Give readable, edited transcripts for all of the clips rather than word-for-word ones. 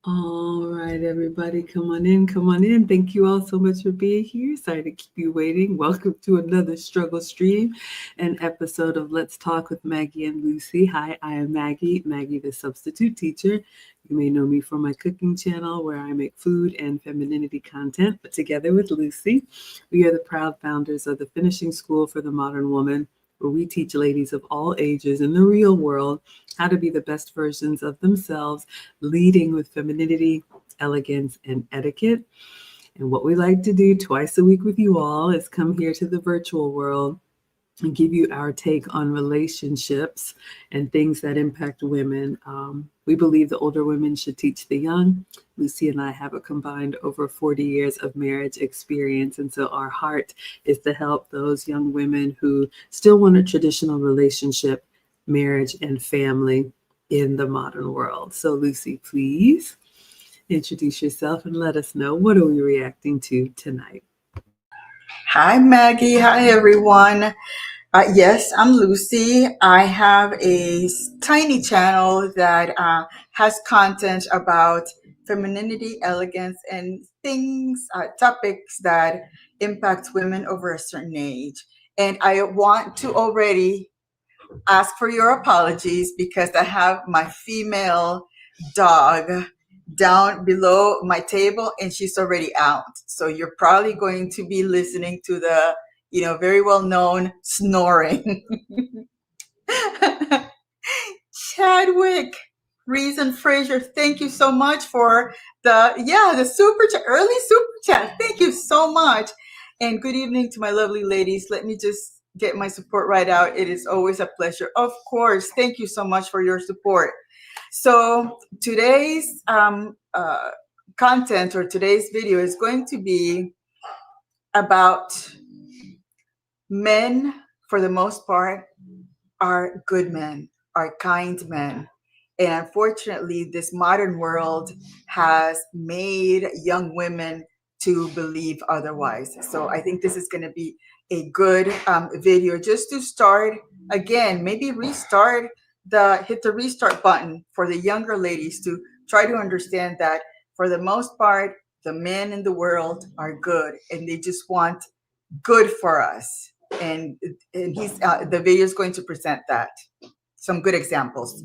All right, everybody, come on in, come on in. Thank you all so much for being here. Sorry to keep you waiting. Welcome to another struggle stream, an episode of Let's Talk with Maggie and Lucy. Hi, I am Maggie, the substitute teacher. You may know me from my cooking channel where I make food and femininity content, but together with Lucy, we are the proud founders of the Finishing School for the Modern Woman, where we teach ladies of all ages in the real world how to be the best versions of themselves, leading with femininity, elegance, and etiquette. And what we like to do twice a week with you all is come here to the virtual world and give you our take on relationships and things that impact women. We believe the older women should teach the young. Lucy and I have a combined over 40 years of marriage experience. And so our heart is to help those young women who still want a traditional relationship, marriage, and family in the modern world. So Lucy, please introduce yourself and let us know, what are we reacting to tonight? Hi, Maggie. Hi, everyone. Yes, I'm Lucy. I have a tiny channel that has content about femininity, elegance, and things, topics that impact women over a certain age. And I want to already ask for your apologies because I have my female dog down below my table and she's already out. So you're probably going to be listening to the, very well known snoring. Chadwick, Reason Fraser, thank you so much for the super chat, early super chat. Thank you so much. And good evening to my lovely ladies. Let me just get my support right out. It is always a pleasure. Of course. Thank you so much for your support. So today's content or today's video is going to be about men, for the most part, are good men, are kind men. And unfortunately, this modern world has made young women to believe otherwise. So I think this is going to be a good video just to start again, maybe hit the restart button for the younger ladies to try to understand that for the most part, the men in the world are good and they just want good for us. And the video is going to present that. Some good examples.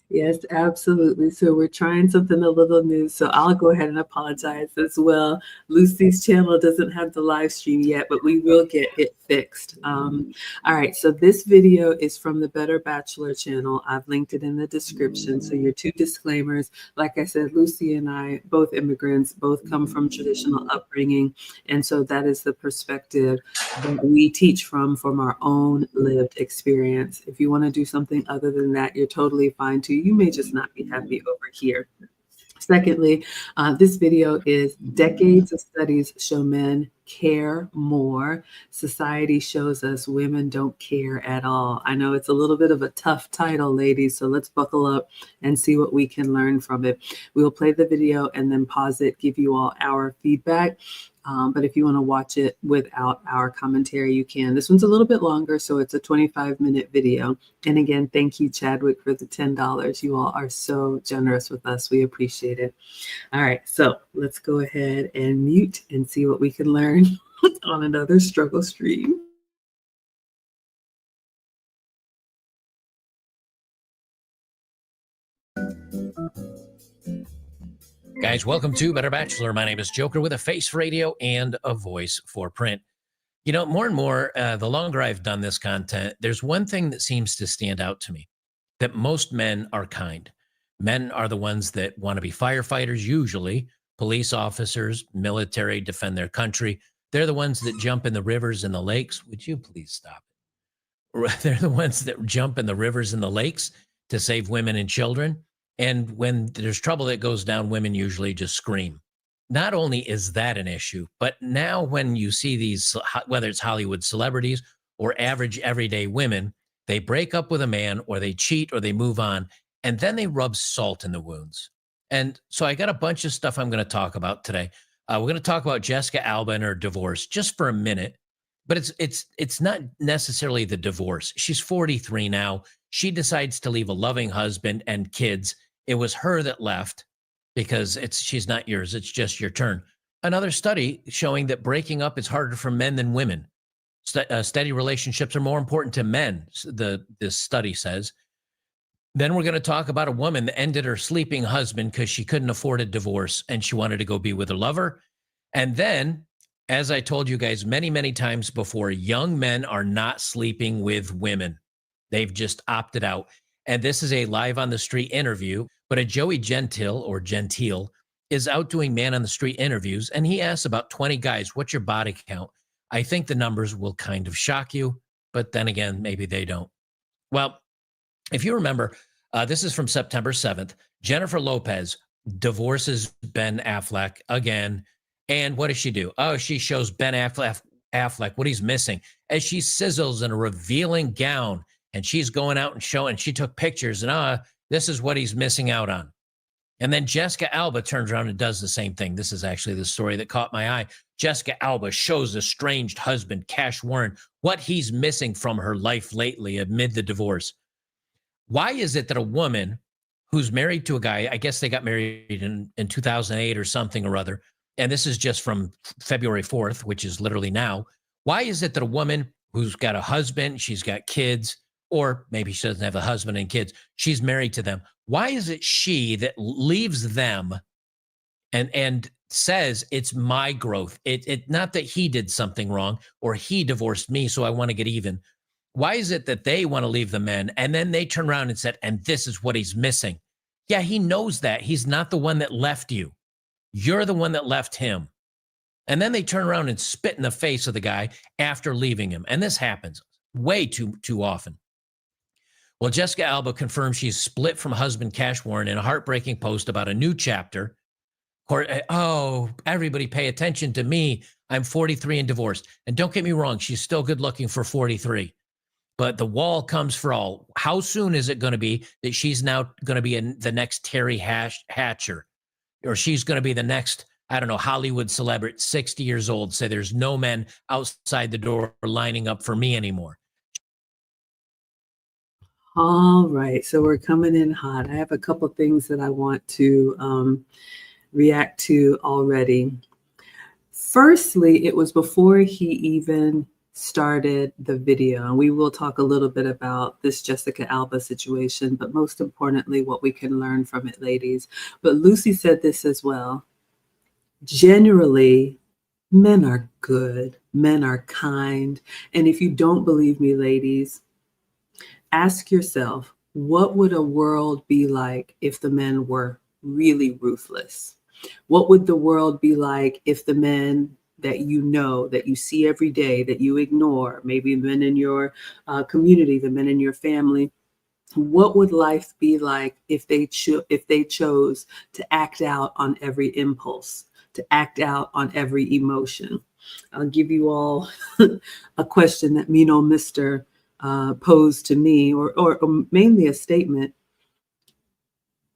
Yes, absolutely. So we're trying something a little new. So I'll go ahead and apologize as well. Lucy's channel doesn't have the live stream yet, but we will get it fixed. All right. So this video is from the Better Bachelor channel. I've linked it in the description. So your two disclaimers. Like I said, Lucy and I, both immigrants, both come from traditional upbringing. And so that is the perspective that we teach from our own lived experience. If you want to do something other than that, you're totally fine too. You may just not be happy over here. Secondly, this video is decades of studies show men care more. Society shows us women don't care at all. I know it's a little bit of a tough title, ladies, so let's buckle up and see what we can learn from it. We'll play the video and then pause it, give you all our feedback. But if you want to watch it without our commentary, you can. This one's a little bit longer, so it's a 25-minute video. And again, thank you, Chadwick, for the $10. You all are so generous with us. We appreciate it. All right, so let's go ahead and mute and see what we can learn on another struggle stream. Guys, welcome to Better Bachelor. My name is Joker with a face for radio and a voice for print. You know, more and more, the longer I've done this content, there's one thing that seems to stand out to me, that most men are kind. Men are the ones that want to be firefighters, usually police officers, military, defend their country. They're the ones that jump in the rivers and the lakes. Would you please stop? They're the ones that jump in the rivers and the lakes to save women and children. And when there's trouble that goes down, women usually just scream. Not only is that an issue, but now when you see these, whether it's Hollywood celebrities or average everyday women, they break up with a man or they cheat or they move on, and then they rub salt in the wounds. And so I got a bunch of stuff I'm going to talk about today. We're going to talk about Jessica Alba and her divorce just for a minute, but it's not necessarily the divorce. She's 43 now. She decides to leave a loving husband and kids. It was her that left because she's not yours. It's just your turn. Another study showing that breaking up is harder for men than women. Steady relationships are more important to men, this study says. Then we're going to talk about a woman that ended her sleeping husband because she couldn't afford a divorce and she wanted to go be with her lover. And then, as I told you guys many, many times before, young men are not sleeping with women. They've just opted out. And this is a live on the street interview, but a Joey Gentile is out doing man on the street interviews. And he asks about 20 guys, what's your body count? I think the numbers will kind of shock you, but then again, maybe they don't. Well, if you remember, this is from September 7th. Jennifer Lopez divorces Ben Affleck again. And what does she do? Oh, she shows Ben Affleck what he's missing as she sizzles in a revealing gown. And she's going out and showing, she took pictures and this is what he's missing out on. And then Jessica Alba turns around and does the same thing. This is actually the story that caught my eye. Jessica Alba shows estranged husband, Cash Warren, what he's missing from her life lately amid the divorce. Why is it that a woman who's married to a guy, I guess they got married in 2008 or something or other, and this is just from February 4th, which is literally now. Why is it that a woman who's got a husband, she's got kids, or maybe she doesn't have a husband and kids, she's married to them. Why is it she that leaves them and says it's my growth? It not that he did something wrong or he divorced me, so I want to get even. Why is it that they want to leave the men and then they turn around and said, and this is what he's missing? Yeah, he knows that. He's not the one that left you. You're the one that left him. And then they turn around and spit in the face of the guy after leaving him. And this happens way too often. Well, Jessica Alba confirms she's split from husband Cash Warren in a heartbreaking post about a new chapter. Oh, everybody pay attention to me. I'm 43 and divorced. And don't get me wrong, she's still good looking for 43. But the wall comes for all. How soon is it going to be that she's now going to be the next Terry Hatcher? Or she's going to be the next, I don't know, Hollywood celebrity, 60 years old, say there's no men outside the door lining up for me anymore. All right, so we're coming in hot. I have a couple things that I want to react to already. Firstly, it was before he even started the video, and we will talk a little bit about this Jessica Alba situation, but most importantly, what we can learn from it, ladies. But Lucy said this as well. Generally, men are good, men are kind, and if you don't believe me, ladies, ask yourself, what would a world be like if the men were really ruthless? What would the world be like if the men that you know, that you see every day, that you ignore, maybe men in your community, the men in your family, what would life be like if they chose to act out on every impulse, to act out on every emotion? I'll give you all a question that Mr. posed to me, or mainly a statement.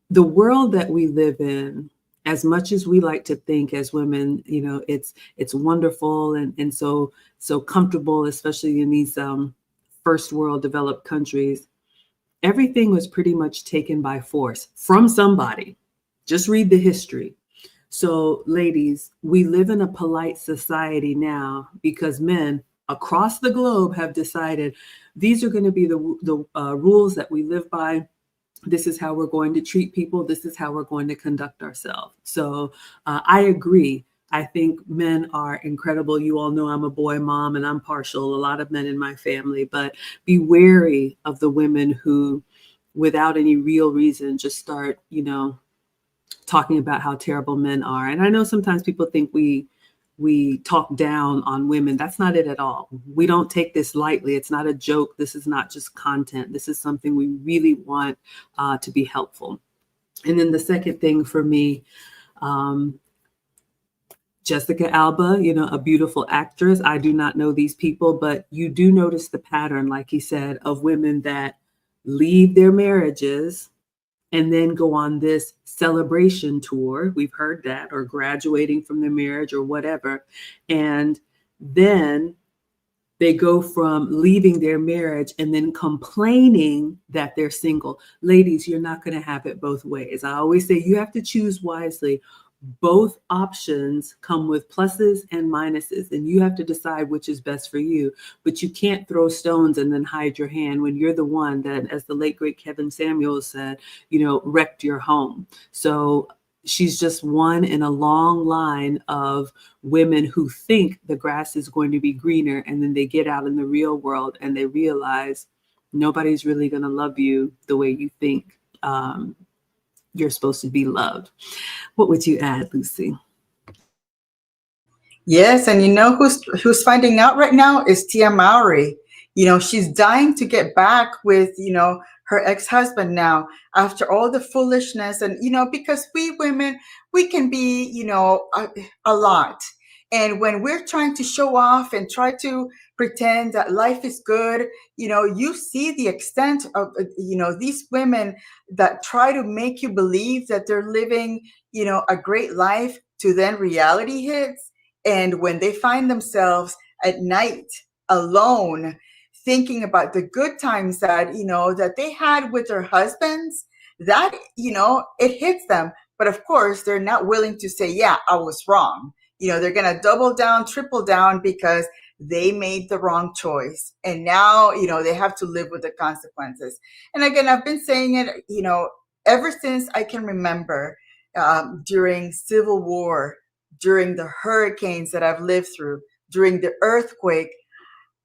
The world that we live in, as much as we like to think as women, it's wonderful and so comfortable, especially in these first world developed countries. Everything was pretty much taken by force from somebody. Just read the history. So, ladies, we live in a polite society now because men across the globe have decided these are going to be the rules that we live by. This is how we're going to treat people. This is how we're going to conduct ourselves. So I agree. I think men are incredible. You all know I'm a boy mom and I'm partial. A lot of men in my family, but be wary of the women who without any real reason, just start, talking about how terrible men are. And I know sometimes people think we talk down on women. That's not it at all. We don't take this lightly. It's not a joke. This is not just content. This is something we really want to be helpful. And then the second thing for me, Jessica Alba, a beautiful actress. I do not know these people, but you do notice the pattern, like he said, of women that leave their marriages and then go on this celebration tour. We've heard that, or graduating from their marriage or whatever. And then they go from leaving their marriage and then complaining that they're single. Ladies, you're not going to have it both ways. I always say you have to choose wisely. Both options come with pluses and minuses, and you have to decide which is best for you. But you can't throw stones and then hide your hand when you're the one that, as the late great Kevin Samuels said, wrecked your home. So she's just one in a long line of women who think the grass is going to be greener, and then they get out in the real world and they realize nobody's really going to love you the way you think you're supposed to be loved. What would you add, Lucy? Yes, and you know who's finding out right now is Tia Mowry. She's dying to get back with, her ex-husband now after all the foolishness. And, because we women, we can be, a lot. And when we're trying to show off and try to pretend that life is good, you see the extent of, these women that try to make you believe that they're living, a great life, to then reality hits. And when they find themselves at night alone, thinking about the good times that, that they had with their husbands, that, it hits them. But of course, they're not willing to say, yeah, I was wrong. They're going to double down, triple down, because they made the wrong choice. And now, they have to live with the consequences. And again, I've been saying it, ever since I can remember, during Civil War, during the hurricanes that I've lived through, during the earthquake,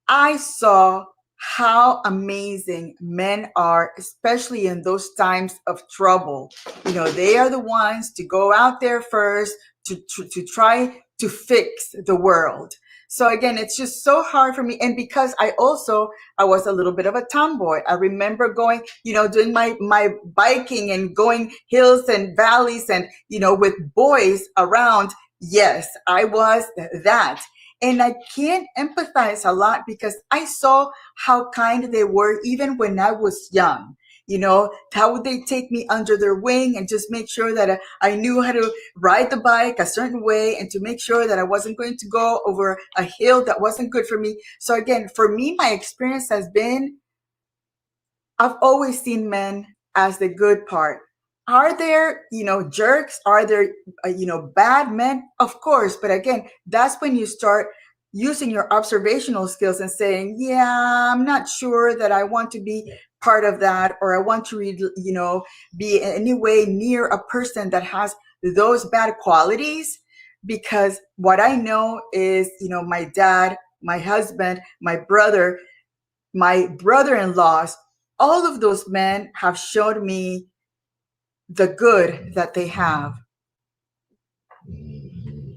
I saw how amazing men are, especially in those times of trouble. They are the ones to go out there first to try to fix the world. So again, it's just so hard for me. And because I was a little bit of a tomboy. I remember going, doing my biking and going hills and valleys and, with boys around. Yes, I was that. And I can't empathize a lot because I saw how kind they were even when I was young. How would they take me under their wing and just make sure that I knew how to ride the bike a certain way, and to make sure that I wasn't going to go over a hill that wasn't good for me. So again, for me, my experience has been, I've always seen men as the good part. Are there, jerks? Are there, bad men? Of course. But again, that's when you start using your observational skills and saying, yeah, I'm not sure that I want to be part of that, or I want to be in any way near a person that has those bad qualities. Because what I know is, my dad, my husband, my brother-in-laws, all of those men have showed me the good that they have.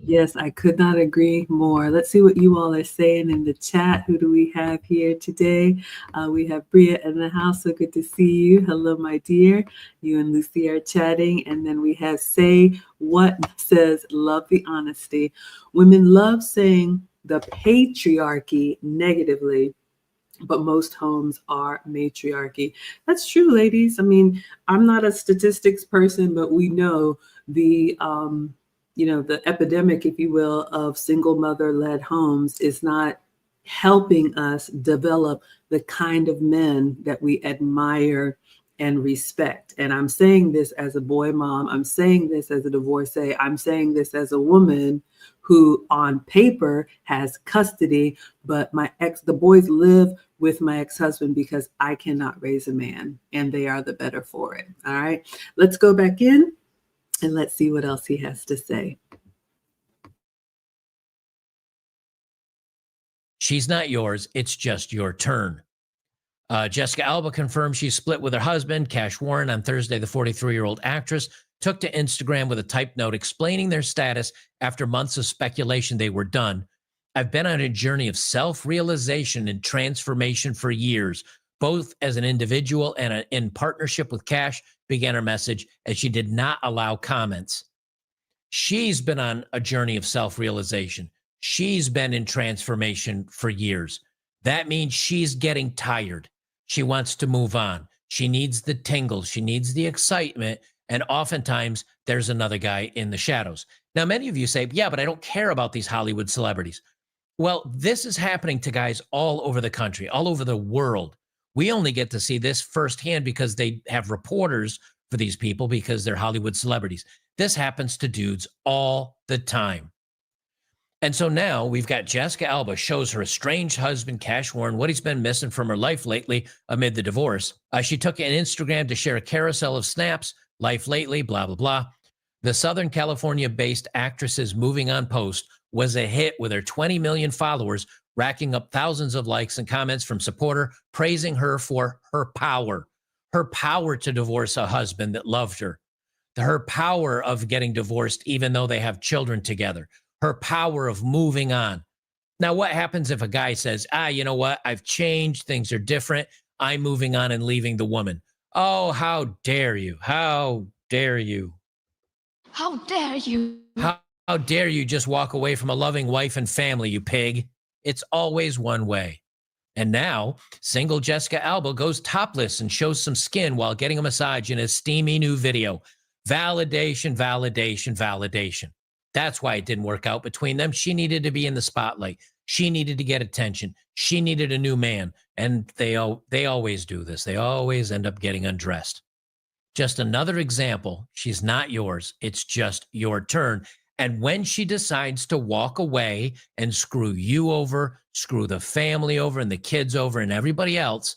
Yes, I could not agree more. Let's see what you all are saying in the chat. Who do we have here today? We have Bria in the house. So good to see you. Hello, my dear. You and Lucy are chatting. And then we have Say What says, love the honesty. Women love saying the patriarchy negatively, but most homes are matriarchy. That's true, ladies. I mean, I'm not a statistics person, but we know the epidemic, if you will, of single mother-led homes is not helping us develop the kind of men that we admire and respect. And I'm saying this as a boy mom. I'm saying this as a divorcee. I'm saying this as a woman who on paper has custody, but the boys live with my ex-husband because I cannot raise a man, and they are the better for it. All right, let's go back in and let's see what else he has to say. She's not yours. It's just your turn. Jessica Alba confirmed she split with her husband, Cash Warren, on Thursday. The 43-year-old actress took to Instagram with a typed note explaining their status after months of speculation they were done. I've been on a journey of self-realization and transformation for years, both as an individual and in partnership with Cash, began her message, as she did not allow comments. She's been on a journey of self-realization. She's been in transformation for years. That means she's getting tired. She wants to move on. She needs the tingles. She needs the excitement. And oftentimes there's another guy in the shadows. Now, many of you say, yeah, but I don't care about these Hollywood celebrities. Well, this is happening to guys all over the country, all over the world. We only get to see this firsthand because they have reporters for these people because they're Hollywood celebrities. This happens to dudes all the time. And so now we've got Jessica Alba shows her estranged husband, Cash Warren, what he's been missing from her life lately amid the divorce. She took an Instagram to share a carousel of snaps, life lately, blah, blah, blah. The Southern California-based actress's Moving On post was a hit with her 20 million followers, racking up thousands of likes and comments from supporters praising her for her power to divorce a husband that loved her, her power of getting divorced even though they have children together, her power of moving on. Now, what happens if a guy says, you know what? I've changed. Things are different. I'm moving on and leaving the woman. Oh, how dare you? How dare you? How dare you? How dare you just walk away from a loving wife and family, you pig? It's always one way. And now, single Jessica Alba goes topless and shows some skin while getting a massage in a steamy new video. Validation, validation, validation. That's why it didn't work out between them. She needed to be in the spotlight. She needed to get attention. She needed a new man. And they always do this. They always end up getting undressed. Just another example. She's not yours. It's just your turn. And when she decides to walk away and screw you over, screw the family over and the kids over and everybody else,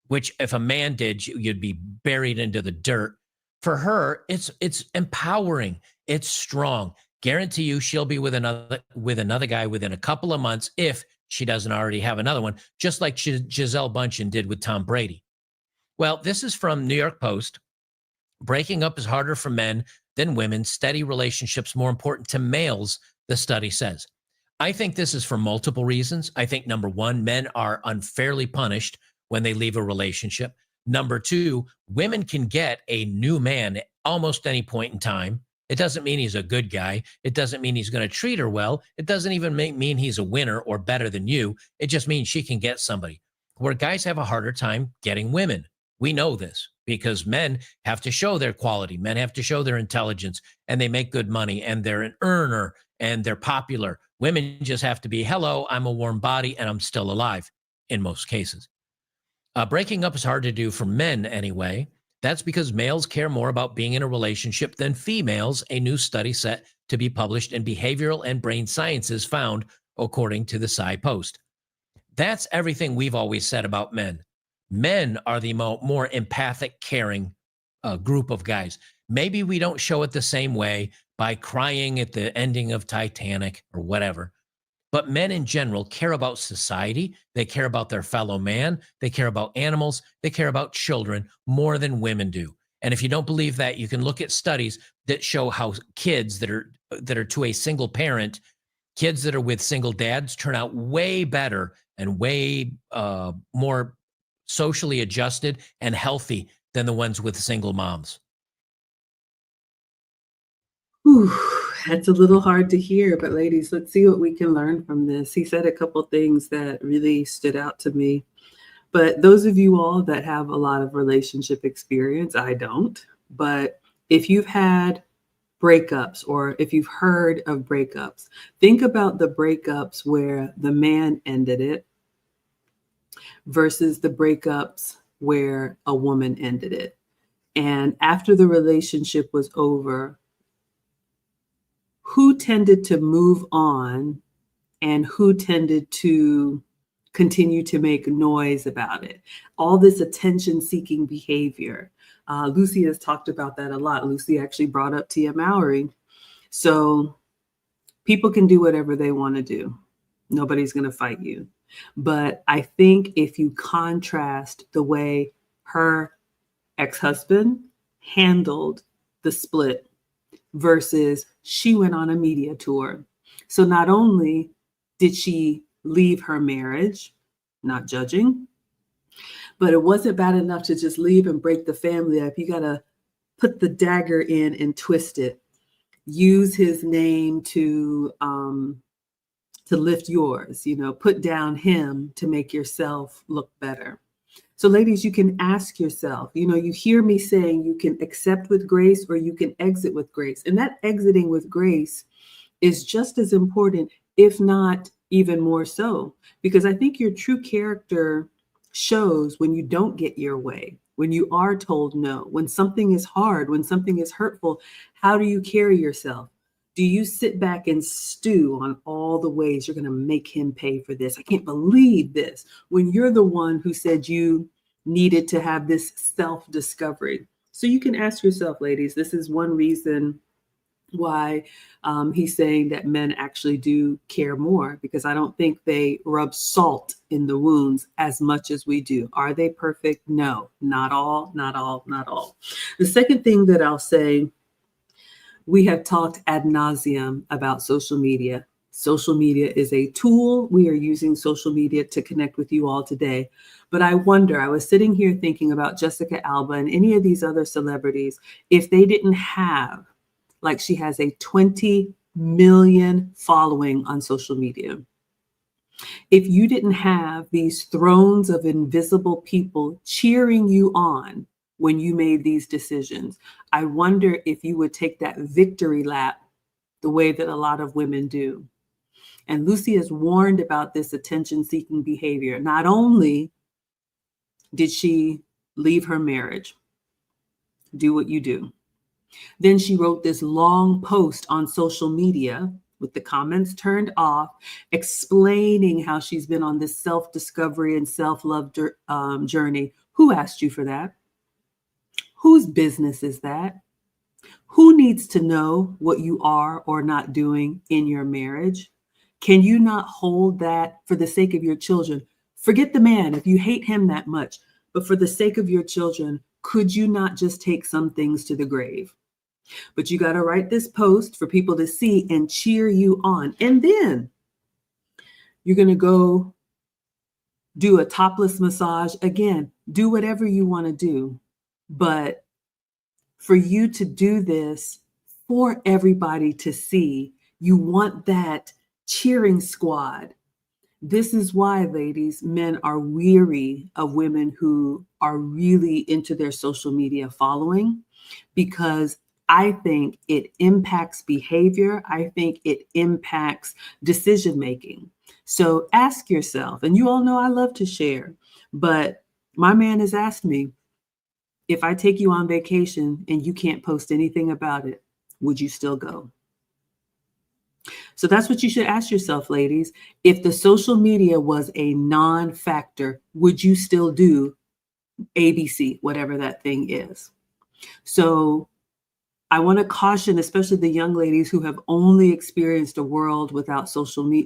which if a man did, you'd be buried into the dirt. For her, it's empowering. It's strong. Guarantee you she'll be with another guy within a couple of months if she doesn't already have another one, just like Gisele Bündchen did with Tom Brady. Well, this is from New York Post. Breaking up is harder for men than women. Steady relationships more important to males, the study says. I think this is for multiple reasons. I think, number one, men are unfairly punished when they leave a relationship. Number two, women can get a new man at almost any point in time. It doesn't mean he's a good guy. It doesn't mean he's going to treat her well. It doesn't even mean he's a winner or better than you. It just means she can get somebody. Where guys have a harder time getting women. We know this because men have to show their quality. Men have to show their intelligence, and they make good money, and they're an earner, and they're popular. Women just have to be, hello, I'm a warm body, and I'm still alive in most cases. Breaking up is hard to do for men anyway. That's because males care more about being in a relationship than females, a new study set to be published in Behavioral and Brain Sciences found, according to the Sci Post. That's everything we've always said about men. Men are the more empathic, caring group of guys. Maybe we don't show it the same way by crying at the ending of Titanic or whatever. But men in general care about society. They care about their fellow man. They care about animals. They care about children more than women do. And if you don't believe that, you can look at studies that show how kids that are to a single parent, kids that are with single dads turn out way better and way more socially adjusted and healthy than the ones with single moms. Whew, that's a little hard to hear, but ladies, let's see what we can learn from this. He said a couple things that really stood out to me. But those of you all that have a lot of relationship experience, I don't. But if you've had breakups or if you've heard of breakups, think about the breakups where the man ended it versus the breakups where a woman ended it. And after the relationship was over, who tended to move on and who tended to continue to make noise about it? All this attention-seeking behavior. Lucy has talked about that a lot. Lucy actually brought up Tia Mowry. So people can do whatever they want to do. Nobody's going to fight you. But I think if you contrast the way her ex-husband handled the split versus she went on a media tour. So not only did she leave her marriage, not judging, but it wasn't bad enough to just leave and break the family up. You got to put the dagger in and twist it. Use his name to lift yours, put down him to make yourself look better. So ladies, you can ask yourself, you hear me saying you can accept with grace or you can exit with grace. And that exiting with grace is just as important, if not even more so, because I think your true character shows when you don't get your way, when you are told no, when something is hard, when something is hurtful. How do you carry yourself? Do you sit back and stew on all the ways you're going to make him pay for this? I can't believe this. When you're the one who said you needed to have this self-discovery. So you can ask yourself, ladies, this is one reason why he's saying that men actually do care more, because I don't think they rub salt in the wounds as much as we do. Are they perfect? No, not all, not all, not all. The second thing that I'll say, we have talked ad nauseum about social media. Social media is a tool. We are using social media to connect with you all today. But I wonder, I was sitting here thinking about Jessica Alba and any of these other celebrities, if they didn't have, like she has a 20 million following on social media. If you didn't have these thrones of invisible people cheering you on when you made these decisions, I wonder if you would take that victory lap the way that a lot of women do. And Lucy has warned about this attention-seeking behavior. Not only did she leave her marriage, do what you do. Then she wrote this long post on social media with the comments turned off, explaining how she's been on this self-discovery and self-love journey. Who asked you for that? Whose business is that? Who needs to know what you are or not doing in your marriage? Can you not hold that for the sake of your children? Forget the man if you hate him that much, but for the sake of your children, could you not just take some things to the grave? But you got to write this post for people to see and cheer you on. And then you're going to go do a topless massage. Again, do whatever you want to do. But for you to do this for everybody to see, you want that cheering squad. This is why, ladies, men are weary of women who are really into their social media following, because I think it impacts behavior. I think it impacts decision making. So ask yourself, and you all know I love to share, but my man has asked me, if I take you on vacation and you can't post anything about it, would you still go? So that's what you should ask yourself, ladies. If the social media was a non-factor, would you still do ABC, whatever that thing is? So I want to caution, especially the young ladies who have only experienced a world without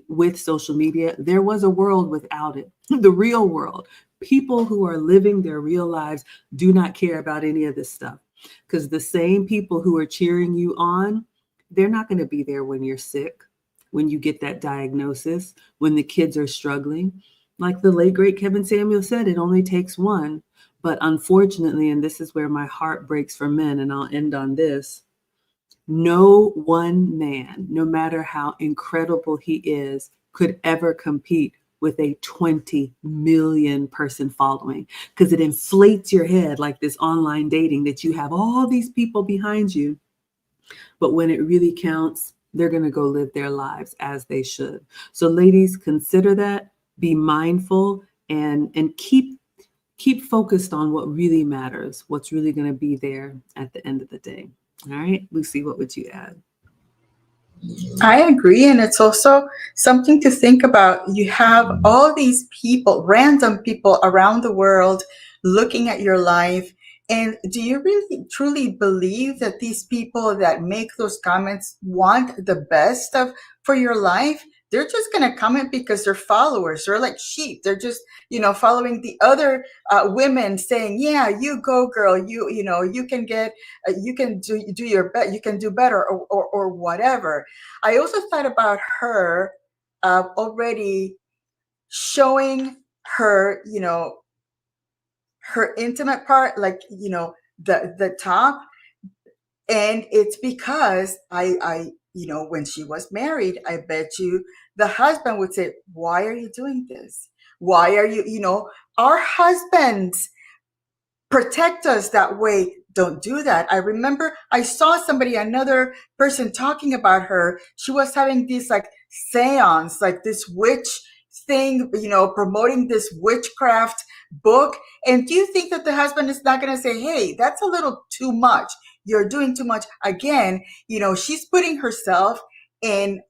with social media. There was a world without it, the real world. People who are living their real lives do not care about any of this stuff, because the same people who are cheering you on, they're not going to be there when you're sick, when you get that diagnosis, when the kids are struggling. Like the late, great Kevin Samuel said, it only takes one. But unfortunately, and this is where my heart breaks for men, and I'll end on this, no one man, no matter how incredible he is, could ever compete with a 20 million person following, because it inflates your head like this online dating that you have all these people behind you. But when it really counts, they're going to go live their lives as they should. So ladies, consider that, be mindful, and keep focused on what really matters, what's really going to be there at the end of the day. All right, Lucy, what would you add? I agree. And it's also something to think about. You have all these people, random people around the world looking at your life. And do you really truly believe that these people that make those comments want the best for your life? they're just going to comment because they're followers. They're like sheep. They're just, following the other women saying, yeah, you go girl, you can get, you can do your best, you can do better, or whatever. I also thought about her already showing her, her intimate part, like, the top. And it's because when she was married, I bet you the husband would say, why are you doing this? Why are you, our husbands protect us that way. Don't do that. I remember I saw another person talking about her. She was having this like seance, like this witch thing, promoting this witchcraft book. And do you think that the husband is not going to say, hey, that's a little too much? You're doing too much. Again, she's putting herself in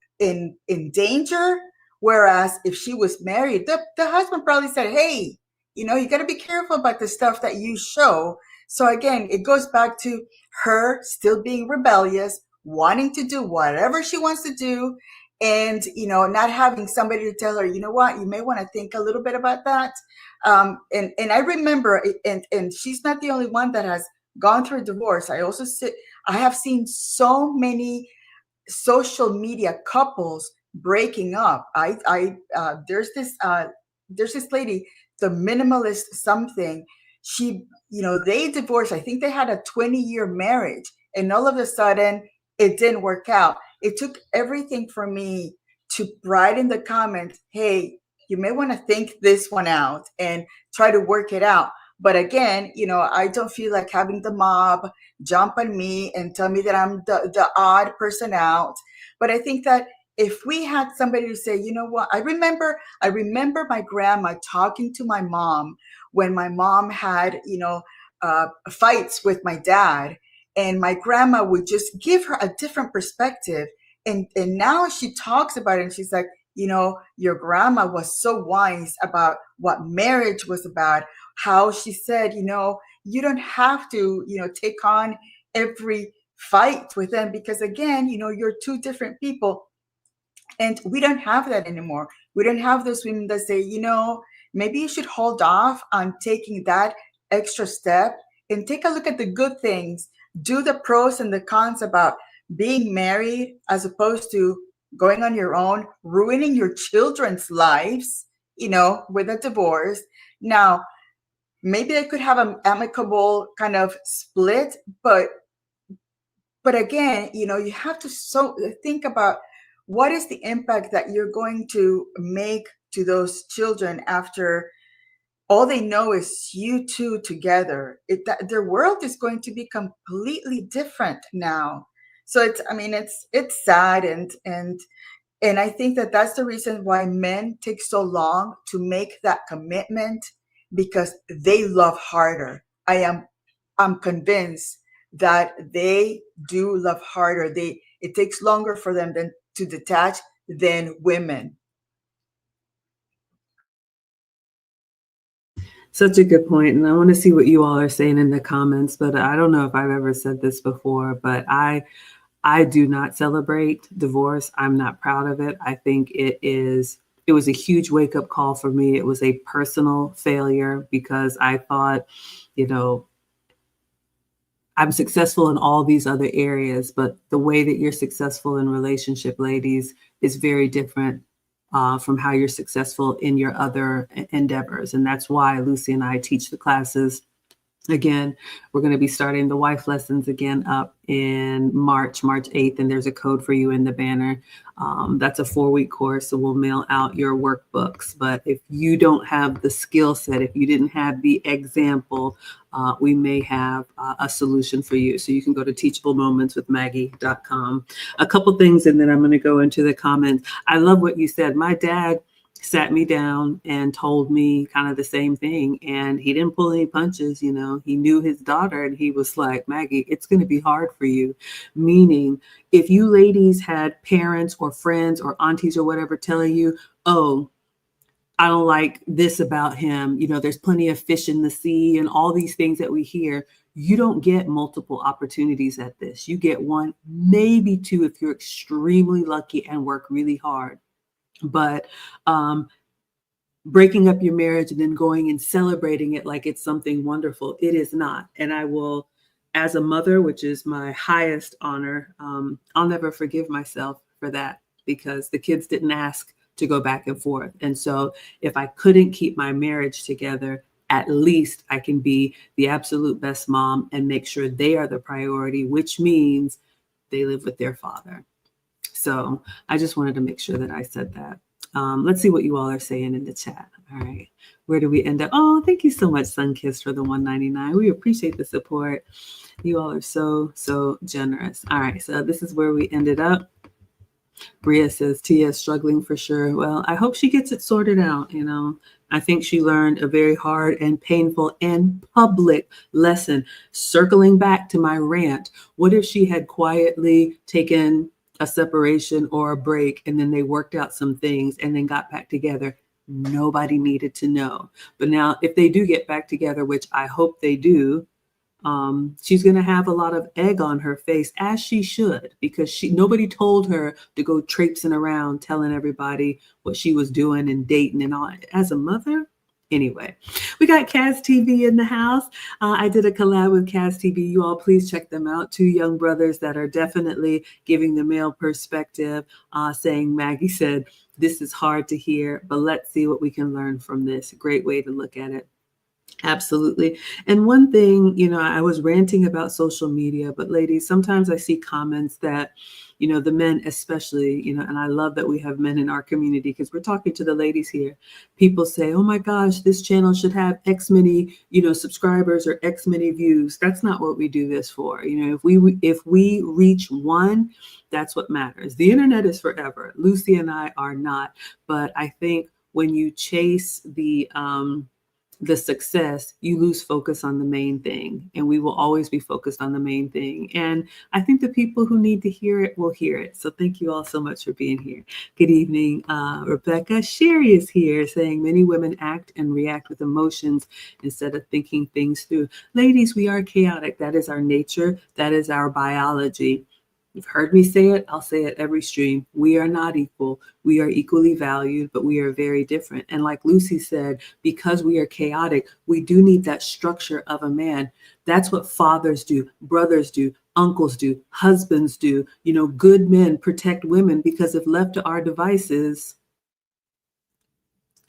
danger. Whereas if she was married, the husband probably said, hey, you got to be careful about the stuff that you show. So again, it goes back to her still being rebellious, wanting to do whatever she wants to do, and not having somebody to tell her, you know what, you may want to think a little bit about that. And I remember, and she's not the only one that has gone through a divorce. I have seen so many social media couples breaking up. There's this lady, the minimalist something. They divorced. I think they had a 20-year marriage, and all of a sudden it didn't work out. It took everything for me to write in the comments, hey, you may want to think this one out and try to work it out. But again, I don't feel like having the mob jump on me and tell me that I'm the odd person out. But I think that if we had somebody to say, you know what, I remember my grandma talking to my mom when my mom had, fights with my dad, and my grandma would just give her a different perspective. And now she talks about it and she's like, your grandma was so wise about what marriage was about, how she said, you don't have to, take on every fight with them because again, you're two different people. And we don't have that anymore. We don't have those women that say, maybe you should hold off on taking that extra step and take a look at the good things, do the pros and the cons about being married as opposed to going on your own, ruining your children's lives, with a divorce. Now, maybe they could have an amicable kind of split, but again, you have to think about what is the impact that you're going to make to those children after all they know is you two together. Their world is going to be completely different now. So it's sad, and I think that that's the reason why men take so long to make that commitment, because they love harder. I'm convinced that they do love harder. It takes longer for them to detach than women. Such a good point. And I want to see what you all are saying in the comments, but I don't know if I've ever said this before, but I do not celebrate divorce. I'm not proud of it. I think it was a huge wake up call for me. It was a personal failure because I thought, I'm successful in all these other areas, but the way that you're successful in relationship, ladies, is very different from how you're successful in your other endeavors. And that's why Lucy and I teach the classes. Again, we're going to be starting the wife lessons again up in March 8th, and there's a code for you in the banner. That's a 4-week course, so we'll mail out your workbooks. But if you don't have the skill set, if you didn't have the example, we may have a solution for you. So you can go to teachablemomentswithmaggie.com. A couple things, and then I'm going to go into the comments. I love what you said. My dad sat me down and told me kind of the same thing. And he didn't pull any punches, He knew his daughter and he was like, Maggie, it's going to be hard for you. Meaning, if you ladies had parents or friends or aunties or whatever telling you, oh, I don't like this about him, there's plenty of fish in the sea and all these things that we hear, you don't get multiple opportunities at this. You get one, maybe two, if you're extremely lucky and work really hard. But breaking up your marriage and then going and celebrating it like it's something wonderful, it is not. And I will, as a mother, which is my highest honor, I'll never forgive myself for that, because the kids didn't ask to go back and forth. And so if I couldn't keep my marriage together, at least I can be the absolute best mom and make sure they are the priority, which means they live with their father. So I just wanted to make sure that I said that. Let's see what you all are saying in the chat. All right. Where do we end up? Oh, thank you so much, Sunkiss, for the $1.99. We appreciate the support. You all are so, so generous. All right. So this is where we ended up. Bria says, Tia is struggling for sure. Well, I hope she gets it sorted out. You know, I think she learned a very hard and painful and public lesson. Circling back to my rant, what if she had quietly taken a separation or a break, and then they worked out some things and then got back together? Nobody needed to know. But now if they do get back together, which I hope they do, she's going to have a lot of egg on her face, as she should, because nobody told her to go traipsing around telling everybody what she was doing and dating and all. As a mother, anyway, we got Kaz TV in the house. I did a collab with Kaz TV. You all please check them out. Two young brothers that are definitely giving the male perspective, saying, Maggie said, this is hard to hear, but let's see what we can learn from this. Great way to look at it. Absolutely. And one thing, you know, I was ranting about social media, but ladies, sometimes I see comments that, you know, the men especially, you know, and I love that we have men in our community because we're talking to the ladies here. People say, oh my gosh, this channel should have X many, you know, subscribers or X many views. That's not what we do this for. You know, if we reach one, that's what matters. The internet is forever. Lucy and I are not. But I think when you chase the success, you lose focus on the main thing, and we will always be focused on the main thing. And I think the people who need to hear it will hear it. So thank you all so much for being here. Good evening, Rebecca. Sherry is here saying many women act and react with emotions instead of thinking things through. Ladies, we are chaotic. That is our nature. That is our biology. You've heard me say it. I'll say it every stream. We are not equal. We are equally valued, but we are very different. And like Lucy said, because we are chaotic, we do need that structure of a man. That's what fathers do, brothers do, uncles do, husbands do. You know, good men protect women, because if left to our devices,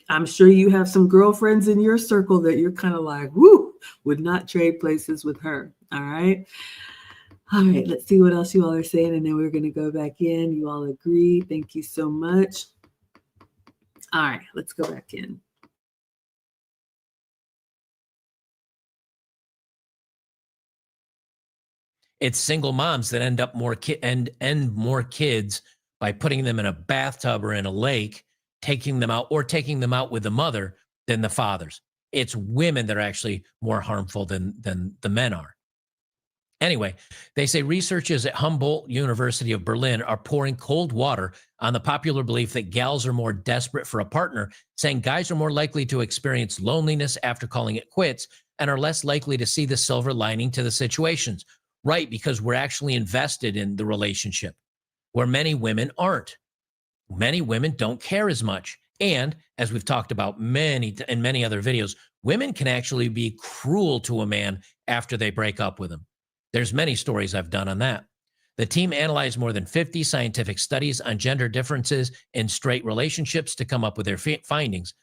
I'm sure you have some girlfriends in your circle that you're kind of like, whoo, would not trade places with her. All right. All right, let's see what else you all are saying, and then we're going to go back in. You all agree. Thank you so much. All right, let's go back in. It's single moms that end up end more kids by putting them in a bathtub or in a lake, taking them out with the mother than the fathers. It's women that are actually more harmful than the men are. Anyway, they say researchers at Humboldt University of Berlin are pouring cold water on the popular belief that gals are more desperate for a partner, saying guys are more likely to experience loneliness after calling it quits and are less likely to see the silver lining to the situations. Right, because we're actually invested in the relationship, where many women aren't. Many women don't care as much. And as we've talked about in many other videos, women can actually be cruel to a man after they break up with him. There's many stories I've done on that. The team analyzed more than 50 scientific studies on gender differences in straight relationships to come up with their findings.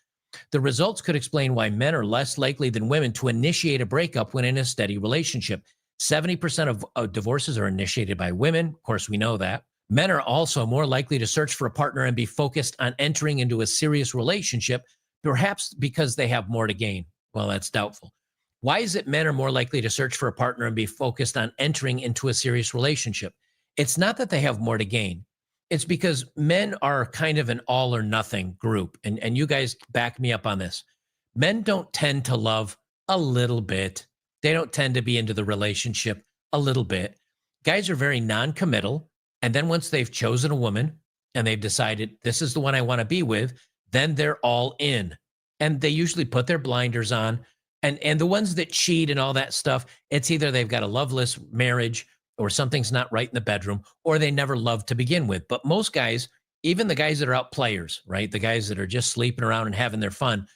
The results could explain why men are less likely than women to initiate a breakup when in a steady relationship. 70% of divorces are initiated by women. Of course, we know that. Men are also more likely to search for a partner and be focused on entering into a serious relationship, perhaps because they have more to gain. Well, that's doubtful. Why is it men are more likely to search for a partner and be focused on entering into a serious relationship? It's not that they have more to gain. It's because men are kind of an all or nothing group. And you guys back me up on this. Men don't tend to love a little bit. They don't tend to be into the relationship a little bit. Guys are very non-committal. And then once they've chosen a woman and they've decided this is the one I want to be with, then they're all in. And they usually put their blinders on. And the ones that cheat and all that stuff, it's either they've got a loveless marriage or something's not right in the bedroom, or they never loved to begin with. But most guys even the guys that are out players, right? The guys that are just sleeping around and having their fun,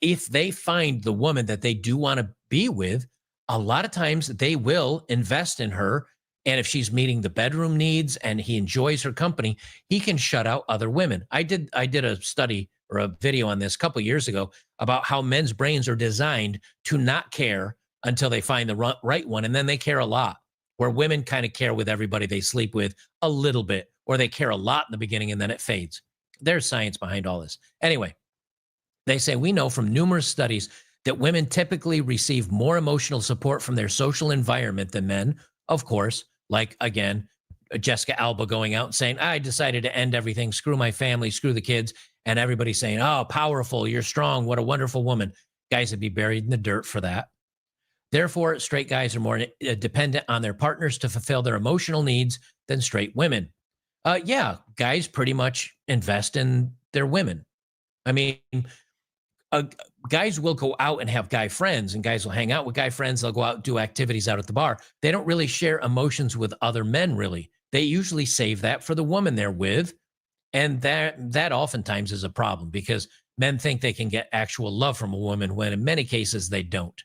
if they find the woman that they do want to be with, a lot of times they will invest in her. And if she's meeting the bedroom needs and he enjoys her company, he can shut out other women. I did a study or a video on this a couple of years ago about how men's brains are designed to not care until they find the right one. And then they care a lot, where women kind of care with everybody they sleep with a little bit, or they care a lot in the beginning and then it fades. There's science behind all this. Anyway, they say we know from numerous studies that women typically receive more emotional support from their social environment than men. Of course, like, again, Jessica Alba going out and saying, I decided to end everything, screw my family, screw the kids, and everybody saying, oh, powerful, you're strong, what a wonderful woman. Guys would be buried in the dirt for that. Therefore, straight guys are more dependent on their partners to fulfill their emotional needs than straight women. Yeah, guys pretty much invest in their women. I mean, guys will go out and have guy friends, and guys will hang out with guy friends. They'll go out and do activities out at the bar. They don't really share emotions with other men, really. They usually save that for the woman they're with. And that oftentimes is a problem, because men think they can get actual love from a woman when in many cases they don't.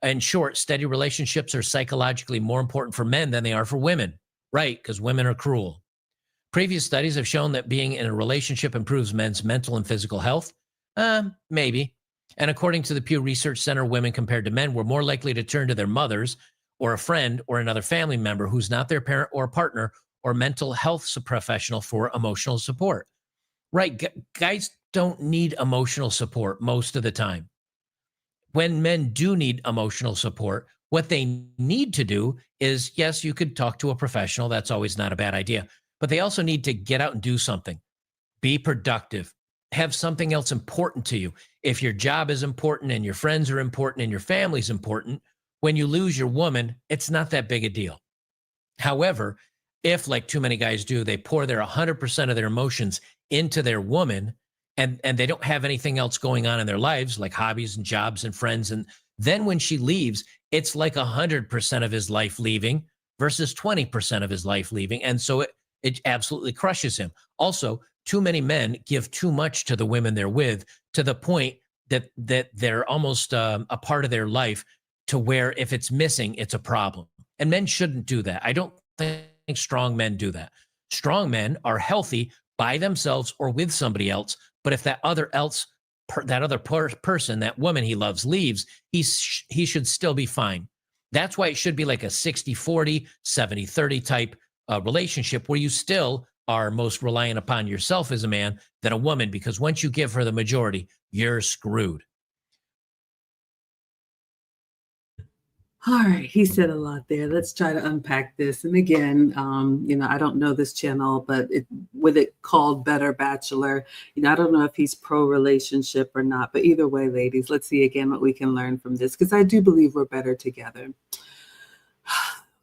In short, steady relationships are psychologically more important for men than they are for women, right? Because women are cruel. Previous studies have shown that being in a relationship improves men's mental and physical health. Maybe. And according to the Pew Research Center, women compared to men were more likely to turn to their mothers or a friend or another family member who's not their parent or partner or mental health professional for emotional support. Right. Guys don't need emotional support most of the time. When men do need emotional support, what they need to do is, yes, you could talk to a professional. That's always not a bad idea. But they also need to get out and do something. Be productive. Have something else important to you. If your job is important and your friends are important and your family's important, when you lose your woman, it's not that big a deal. However, if, like too many guys do, they pour their 100% of their emotions into their woman, and they don't have anything else going on in their lives, like hobbies and jobs and friends, and then when she leaves, it's like 100% of his life leaving versus 20% of his life leaving. And so it absolutely crushes him. Also, too many men give too much to the women they're with, to the point that they're almost a part of their life, to where if it's missing, it's a problem. And men shouldn't do that. I don't think strong men do that. Strong men are healthy by themselves or with somebody else. But if that other person, that woman he loves, leaves, he should still be fine. That's why it should be like a 60-40, 70-30 type relationship, where you still are most reliant upon yourself as a man than a woman, because once you give her the majority, you're screwed. All right, he said a lot there. Let's try to unpack this. And again, I don't know this channel, but with it called Better Bachelor, I don't know if he's pro-relationship or not. But either way, ladies, let's see again what we can learn from this, because I do believe we're better together.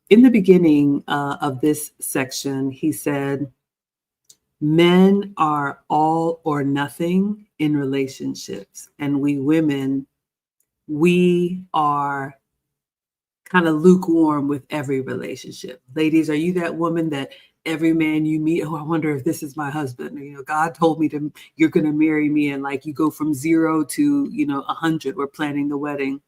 In the beginning of this section, he said, men are all or nothing in relationships, and we women, we are kind of lukewarm with every relationship. Ladies, are you that woman that every man you meet, oh, I wonder if this is my husband? God told me you're going to marry me, and like you go from 0 to 100. We're planning the wedding.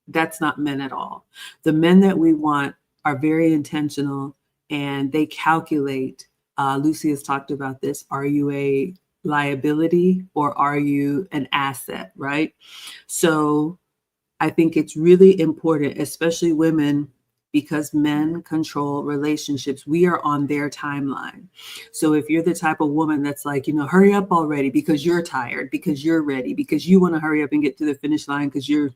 That's not men at all. The men that we want are very intentional, and they calculate. Lucy has talked about this. Are you a liability or are you an asset, right? So I think it's really important, especially women, because men control relationships. We are on their timeline. So if you're the type of woman that's like, hurry up already because you're tired, because you're ready, because you want to hurry up and get to the finish line because you're,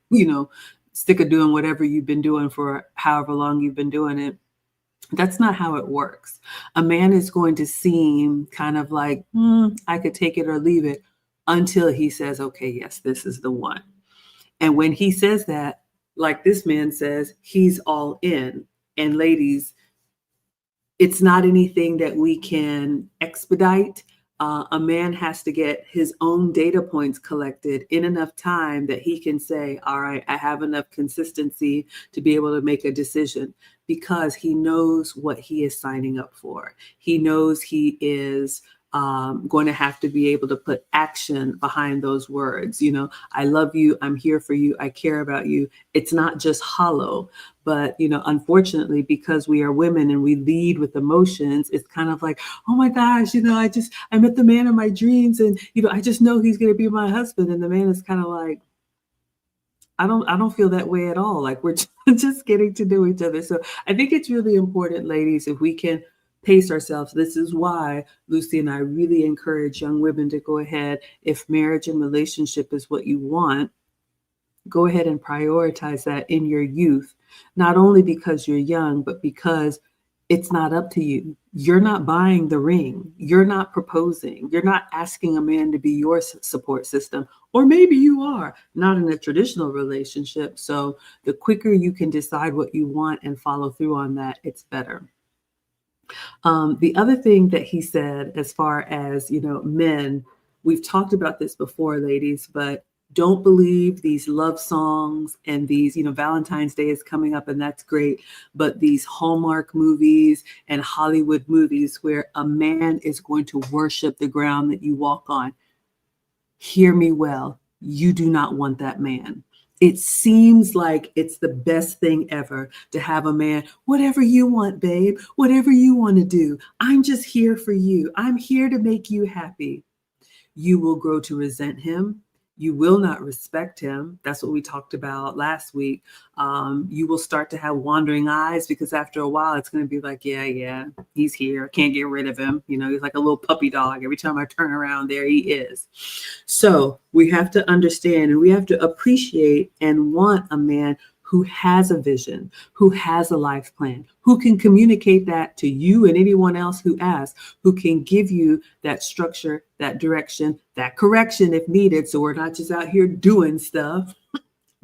sick of doing whatever you've been doing for however long you've been doing it. That's not how it works. A man is going to seem kind of like, I could take it or leave it, until he says, okay, yes, this is the one. And when he says that, like this man says, he's all in. And ladies, it's not anything that we can expedite. A man has to get his own data points collected in enough time that he can say, all right, I have enough consistency to be able to make a decision, because he knows what he is signing up for. He knows he is going to have to be able to put action behind those words. You know, I love you. I'm here for you. I care about you. It's not just hollow. But, you know, unfortunately, because we are women and we lead with emotions, it's kind of like, oh my gosh, you know, I met the man of my dreams and, you know, I just know he's going to be my husband. And the man is kind of like, I don't feel that way at all. Like we're just getting to know each other. So I think it's really important, ladies, if we can pace ourselves. This is why Lucy and I really encourage young women to go ahead. If marriage and relationship is what you want, go ahead and prioritize that in your youth, not only because you're young, but because it's not up to you. You're not buying the ring. You're not proposing. You're not asking a man to be your support system. Or maybe you are, not in a traditional relationship. So the quicker you can decide what you want and follow through on that, it's better. The other thing that he said, as far as, you know, men, we've talked about this before, ladies, but don't believe these love songs and these, you know, Valentine's Day is coming up and that's great. But these Hallmark movies and Hollywood movies where a man is going to worship the ground that you walk on. Hear me well. You do not want that man. It seems like it's the best thing ever to have a man, whatever you want, babe, whatever you want to do. I'm just here for you. I'm here to make you happy. You will grow to resent him. You will not respect him. That's what we talked about last week. You will start to have wandering eyes because after a while, it's going to be like, yeah, he's here. I can't get rid of him. You know, he's like a little puppy dog. Every time I turn around, there he is. So we have to understand and we have to appreciate and want a man who has a vision, who has a life plan, who can communicate that to you and anyone else who asks, who can give you that structure, that direction, that correction if needed. So we're not just out here doing stuff.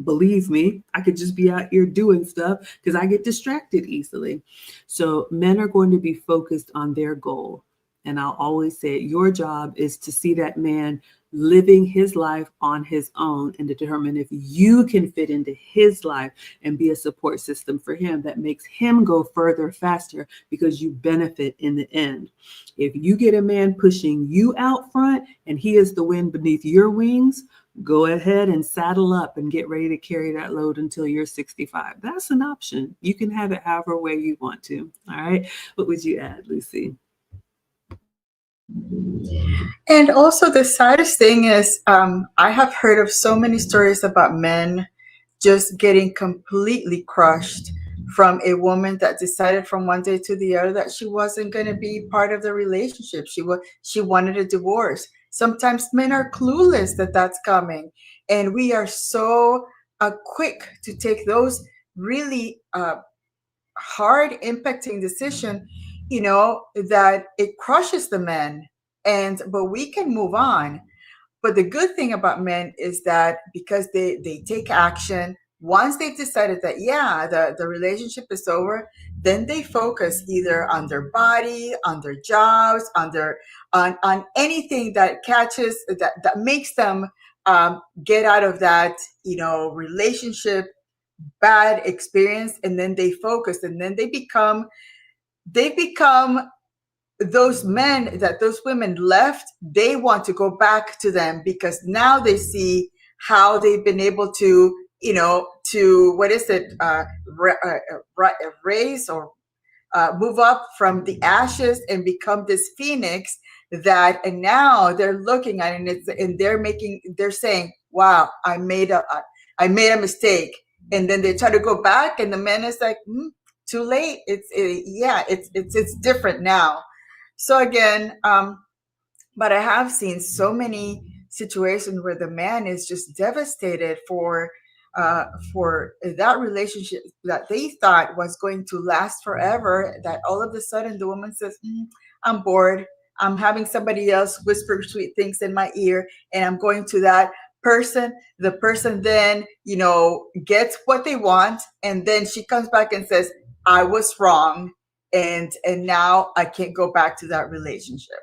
Believe me, I could just be out here doing stuff because I get distracted easily. So men are going to be focused on their goal. And I'll always say your job is to see that man living his life on his own and to determine if you can fit into his life and be a support system for him that makes him go further faster because you benefit in the end. If you get a man pushing you out front and he is the wind beneath your wings, go ahead and saddle up and get ready to carry that load until you're 65. That's an option. You can have it however way you want to. All right. What would you add, Lucy? And also, the saddest thing is, I have heard of so many stories about men just getting completely crushed from a woman that decided from one day to the other that she wasn't going to be part of the relationship. She wanted a divorce. Sometimes men are clueless that that's coming, and we are so quick to take those really hard impacting decision, you know, that it crushes the men. But we can move on. But the good thing about men is that because they take action, once they've decided that, yeah, the relationship is over, then they focus either on their body, on their jobs, on anything that catches, that makes them get out of that, you know, relationship bad experience. And then they focus and then they become those men that those women left. They want to go back to them because now they see how they've been able to, you know, to what is it, raise or move up from the ashes and become this phoenix that, and now they're looking at it and they're saying, wow, I made a mistake. And then they try to go back and the man is like, too late. It's different now. So again, but I have seen so many situations where the man is just devastated for that relationship that they thought was going to last forever. That all of a sudden the woman says, "I'm bored. I'm having somebody else whisper sweet things in my ear, and I'm going to that person." The person then, you know, gets what they want, and then she comes back and says, "I was wrong." And now I can't go back to that relationship.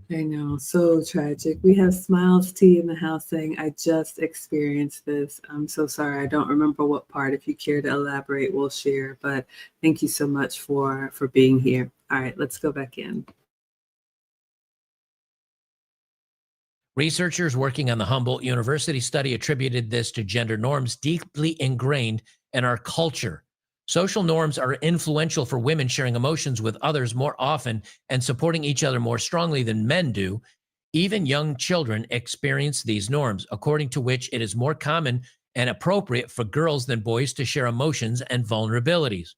I know, so tragic. We have Smiles T in the house saying, I just experienced this. I'm so sorry. I don't remember what part. If you care to elaborate, we'll share. But thank you so much for being here. All right, let's go back in. Researchers working on the Humboldt University study attributed this to gender norms deeply ingrained in our culture. Social norms are influential for women sharing emotions with others more often and supporting each other more strongly than men do. Even young children experience these norms, according to which it is more common and appropriate for girls than boys to share emotions and vulnerabilities.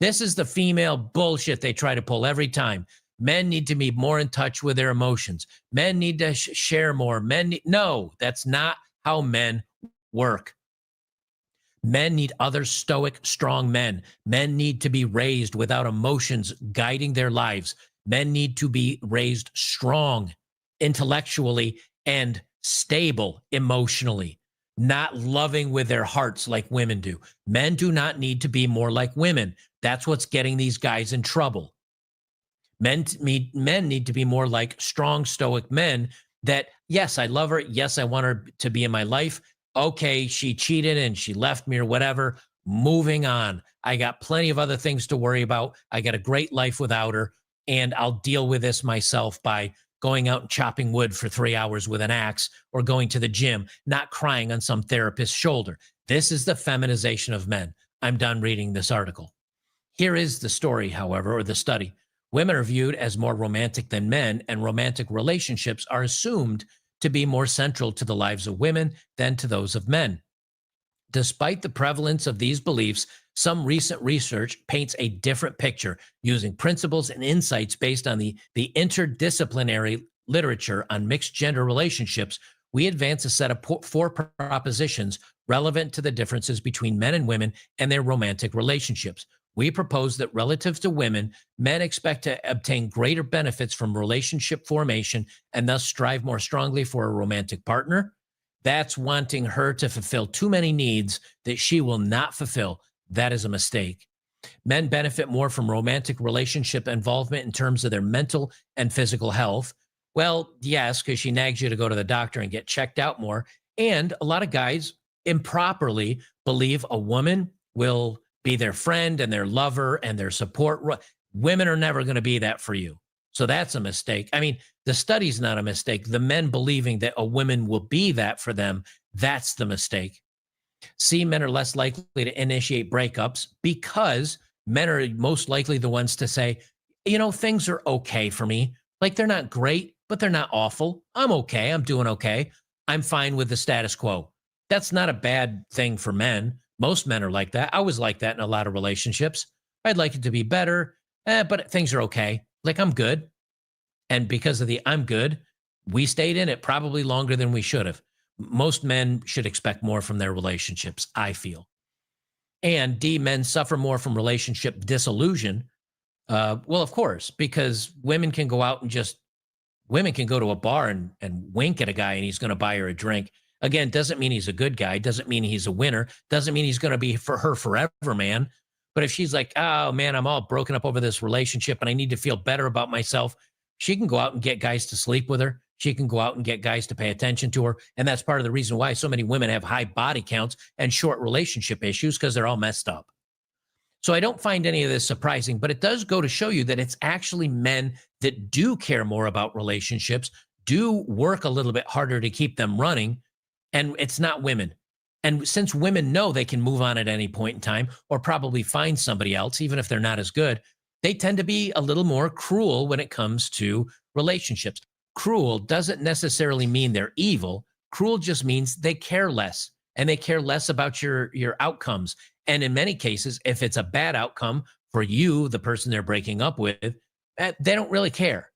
This is the female bullshit they try to pull every time. Men need to be more in touch with their emotions. Men need to share more. No, that's not how men work. Men need other stoic, strong men. Men need to be raised without emotions guiding their lives. Men need to be raised strong intellectually and stable emotionally, not loving with their hearts like women do. Men do not need to be more like women. That's what's getting these guys in trouble. Men need to be more like strong, stoic men that, yes, I love her. Yes, I want her to be in my life. Okay, she cheated and she left me or whatever. Moving on. I got plenty of other things to worry about. I got a great life without her, and I'll deal with this myself by going out and chopping wood for 3 hours with an axe or going to the gym, not crying on some therapist's shoulder. This is the feminization of men. I'm done reading this article. Here is the story, however, or the study. Women are viewed as more romantic than men, and romantic relationships are assumed to be more central to the lives of women than to those of men. Despite the prevalence of these beliefs, some recent research paints a different picture using principles and insights based on the interdisciplinary literature on mixed gender relationships. We advance a set of 4 propositions relevant to the differences between men and women and their romantic relationships. We propose that relative to women, men expect to obtain greater benefits from relationship formation and thus strive more strongly for a romantic partner. That's wanting her to fulfill too many needs that she will not fulfill. That is a mistake. Men benefit more from romantic relationship involvement in terms of their mental and physical health. Well, yes, because she nags you to go to the doctor and get checked out more. And a lot of guys improperly believe a woman will be their friend and their lover and their support. Women are never going to be that for you. So that's a mistake. I mean, the study's not a mistake. The men believing that a woman will be that for them, that's the mistake. See, men are less likely to initiate breakups because men are most likely the ones to say, you know, things are okay for me. Like, they're not great, but they're not awful. I'm okay. I'm doing okay. I'm fine with the status quo. That's not a bad thing for men. Most men are like that. I was like that in a lot of relationships. I'd like it to be better, but things are okay. Like, I'm good. And because of the I'm good, we stayed in it probably longer than we should have. Most men should expect more from their relationships, I feel. And D, men suffer more from relationship disillusion. Well, of course, because women can go out and women can go to a bar and wink at a guy and he's going to buy her a drink. Again, doesn't mean he's a good guy. Doesn't mean he's a winner. Doesn't mean he's going to be for her forever, man. But if she's like, oh, man, I'm all broken up over this relationship and I need to feel better about myself, she can go out and get guys to sleep with her. She can go out and get guys to pay attention to her. And that's part of the reason why so many women have high body counts and short relationship issues, because they're all messed up. So I don't find any of this surprising, but it does go to show you that it's actually men that do care more about relationships, do work a little bit harder to keep them running, and it's not women. And since women know they can move on at any point in time or probably find somebody else, even if they're not as good, they tend to be a little more cruel when it comes to relationships. Cruel doesn't necessarily mean they're evil. Cruel just means they care less, and they care less about your outcomes. And in many cases, if it's a bad outcome for you, the person they're breaking up with, they don't really care.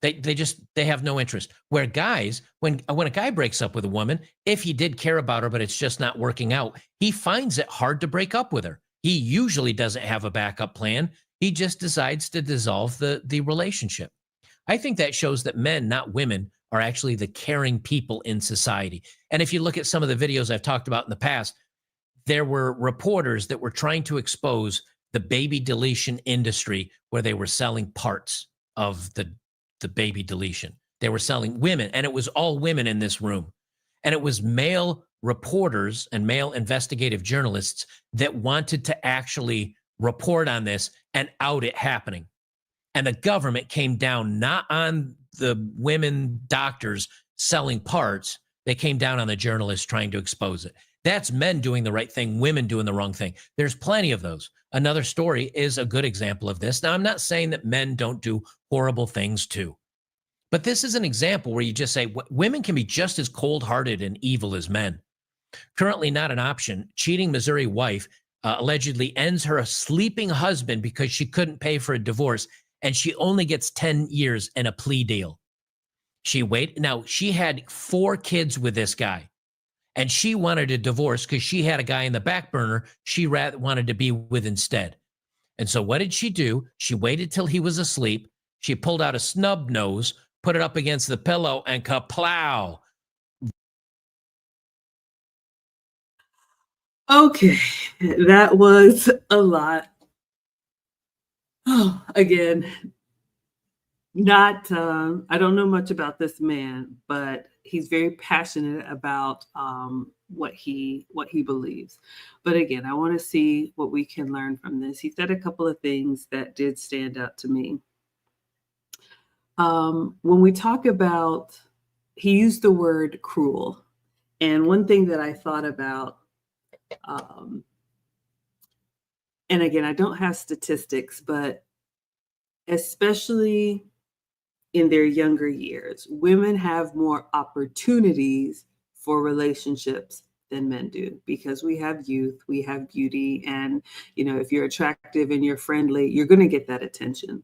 They have no interest. Where guys, when a guy breaks up with a woman, if he did care about her, but it's just not working out, he finds it hard to break up with her. He usually doesn't have a backup plan. He just decides to dissolve the relationship. I think that shows that men, not women, are actually the caring people in society. And if you look at some of the videos I've talked about in the past, there were reporters that were trying to expose the baby deletion industry, where they were selling parts of the baby deletion. They were selling women, and it was all women in this room. And it was male reporters and male investigative journalists that wanted to actually report on this and out it happening. And the government came down not on the women doctors selling parts, they came down on the journalists trying to expose it. That's men doing the right thing, women doing the wrong thing. There's plenty of those. Another story is a good example of this. Now, I'm not saying that men don't do horrible things too, but this is an example where you just say women can be just as cold-hearted and evil as men. Currently not an option. Cheating Missouri wife allegedly ends her sleeping husband because she couldn't pay for a divorce, and she only gets 10 years and a plea deal. Now, she had 4 kids with this guy, and she wanted a divorce because she had a guy in the back burner she wanted to be with instead. And so what did she do? She waited till he was asleep. She pulled out a snub nose, put it up against the pillow, and kaplow. Okay, that was a lot. Oh, again, not I don't know much about this man, but he's very passionate about what he believes. But again, I want to see what we can learn from this. He said a couple of things that did stand out to me. When we talk about, he used the word cruel, and one thing that I thought about, and again, I don't have statistics, but especially in their younger years, women have more opportunities for relationships than men do, because we have youth, we have beauty, and if you're attractive and you're friendly, you're going to get that attention.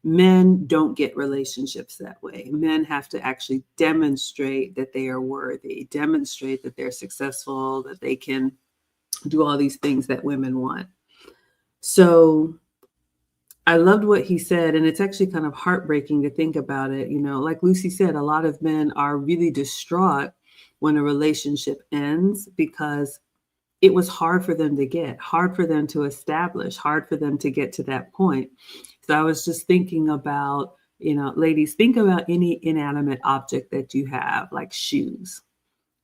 Men don't get relationships that way. Men have to actually demonstrate that they are worthy, demonstrate that they're successful, that they can do all these things that women want. So I loved what he said, and it's actually kind of heartbreaking to think about it. Like Lucy said, a lot of men are really distraught when a relationship ends because it was hard for them to get, hard for them to establish, hard for them to get to that point. So I was just thinking about, ladies, think about any inanimate object that you have, like shoes.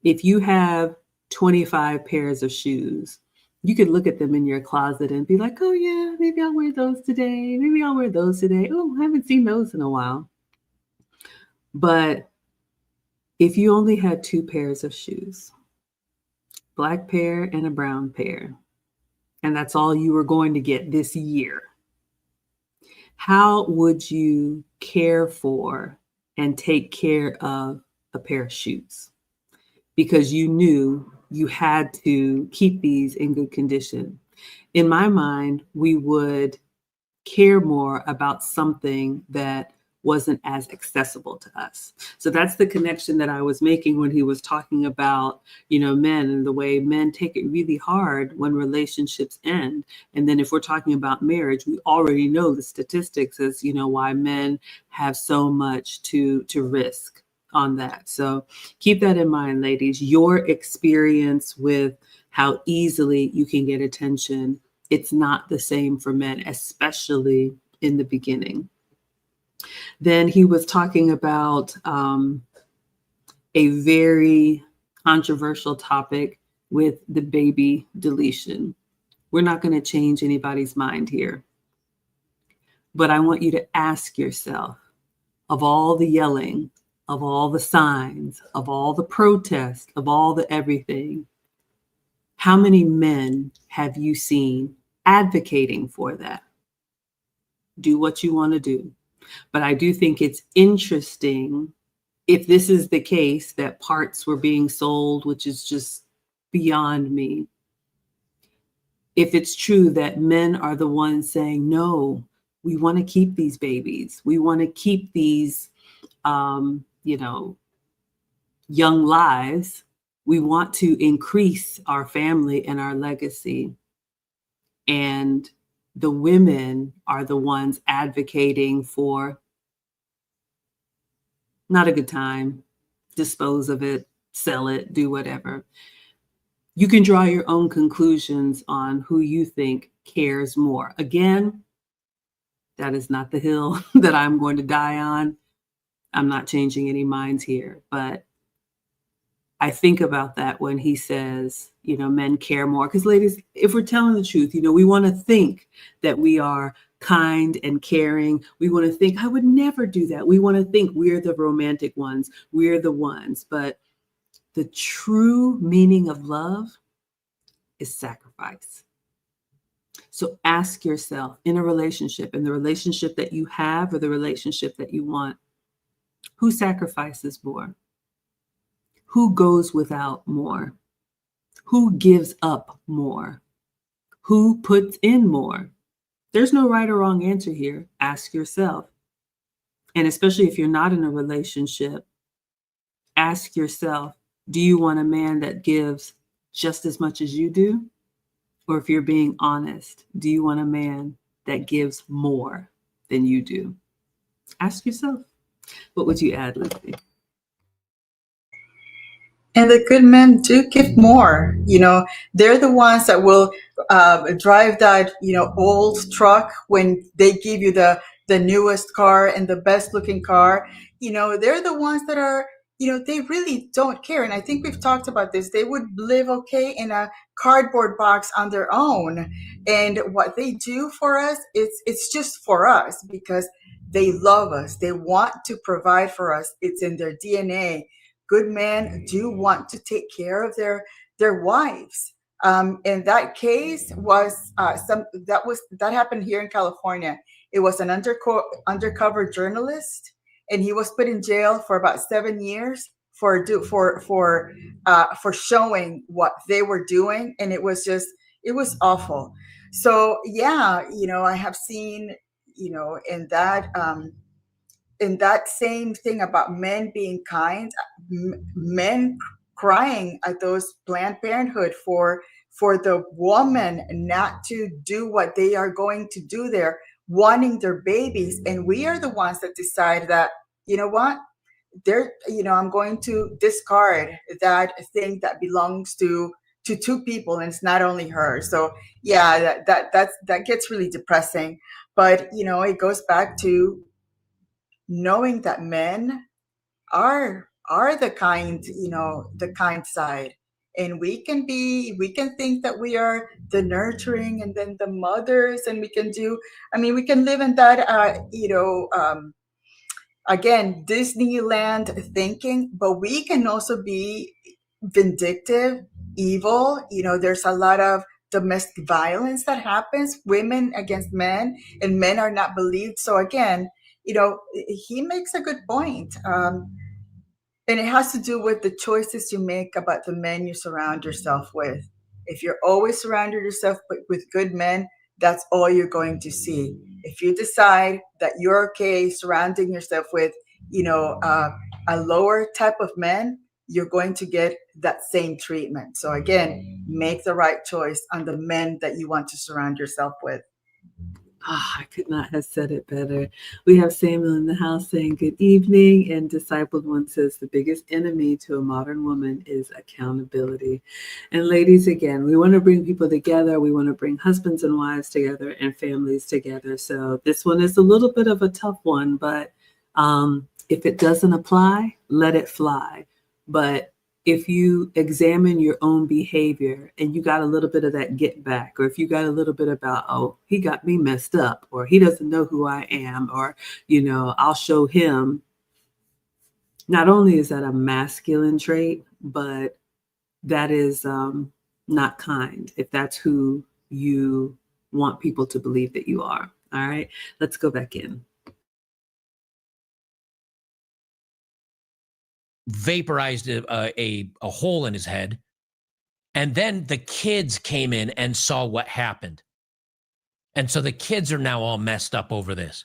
If you have 25 pairs of shoes, you could look at them in your closet and be like, oh yeah, maybe I'll wear those today. Maybe I'll wear those today. Oh, I haven't seen those in a while. But if you only had 2 pairs of shoes, black pair and a brown pair, and that's all you were going to get this year, how would you care for and take care of a pair of shoes? Because you knew you had to keep these in good condition. In my mind, we would care more about something that wasn't as accessible to us. So that's the connection that I was making when he was talking about, men, and the way men take it really hard when relationships end. And then if we're talking about marriage, we already know the statistics as, why men have so much to risk on that. So keep that in mind, ladies. Your experience with how easily you can get attention, it's not the same for men, especially in the beginning. Then he was talking about a very controversial topic with the baby deletion. We're not going to change anybody's mind here. But I want you to ask yourself, of all the yelling, of all the signs, of all the protests, of all the everything, how many men have you seen advocating for that? Do what you want to do. But I do think it's interesting, if this is the case, that parts were being sold, which is just beyond me. If it's true that men are the ones saying, no, we want to keep these babies. We want to keep these, young lives. We want to increase our family and our legacy. And the women are the ones advocating for not a good time, dispose of it, sell it, do whatever. You can draw your own conclusions on who you think cares more. Again, that is not the hill that I'm going to die on. I'm not changing any minds here, but I think about that when he says, men care more. Because ladies, if we're telling the truth, we want to think that we are kind and caring. We want to think, I would never do that. We want to think we're the romantic ones. We're the ones. But the true meaning of love is sacrifice. So ask yourself in a relationship, in the relationship that you have or the relationship that you want, who sacrifices more? Who goes without more? Who gives up more? Who puts in more? There's no right or wrong answer here. Ask yourself. And especially if you're not in a relationship, ask yourself, do you want a man that gives just as much as you do? Or if you're being honest, do you want a man that gives more than you do? Ask yourself. What would you add, Lucy? And the good men do give more. They're the ones that will drive that, old truck when they give you the newest car and the best looking car. They're the ones that are, they really don't care. And I think we've talked about this. They would live okay in a cardboard box on their own. And what they do for us, it's just for us because they love us. They want to provide for us. It's in their DNA. Good men do want to take care of their wives. In that case was that happened here in California. It was an undercover journalist, and he was put in jail for about 7 years for showing what they were doing, and it was awful. So yeah, I have seen in that same thing about men being kind, men crying at those Planned Parenthood for the woman not to do what they are going to do there, wanting their babies. And we are the ones that decide that, you know what, I'm going to discard that thing that belongs to two people, and it's not only her. So yeah, that gets really depressing. But it goes back to knowing that men are the kind side, and we can think that we are the nurturing and then the mothers, and we can live in that again, Disneyland thinking, but we can also be vindictive, evil. There's a lot of domestic violence that happens, women against men, and men are not believed. So again, he makes a good point. And it has to do with the choices you make about the men you surround yourself with. If you're always surrounding yourself with good men, that's all you're going to see. If you decide that you're okay surrounding yourself with, a lower type of men, you're going to get that same treatment. So again, make the right choice on the men that you want to surround yourself with. I could not have said it better. We have Samuel in the house saying good evening, and Discipled One says the biggest enemy to a modern woman is accountability. And ladies, again, we want to bring people together. We want to bring husbands and wives together and families together. So this one is a little bit of a tough one, but if it doesn't apply, let it fly. But if you examine your own behavior and you got a little bit of that get back, or if you got a little bit about, oh, he got me messed up, or he doesn't know who I am, or, I'll show him. Not only is that a masculine trait, but that is not kind if that's who you want people to believe that you are. All right, let's go back in. Vaporized a hole in his head. And then the kids came in and saw what happened. And so the kids are now all messed up over this.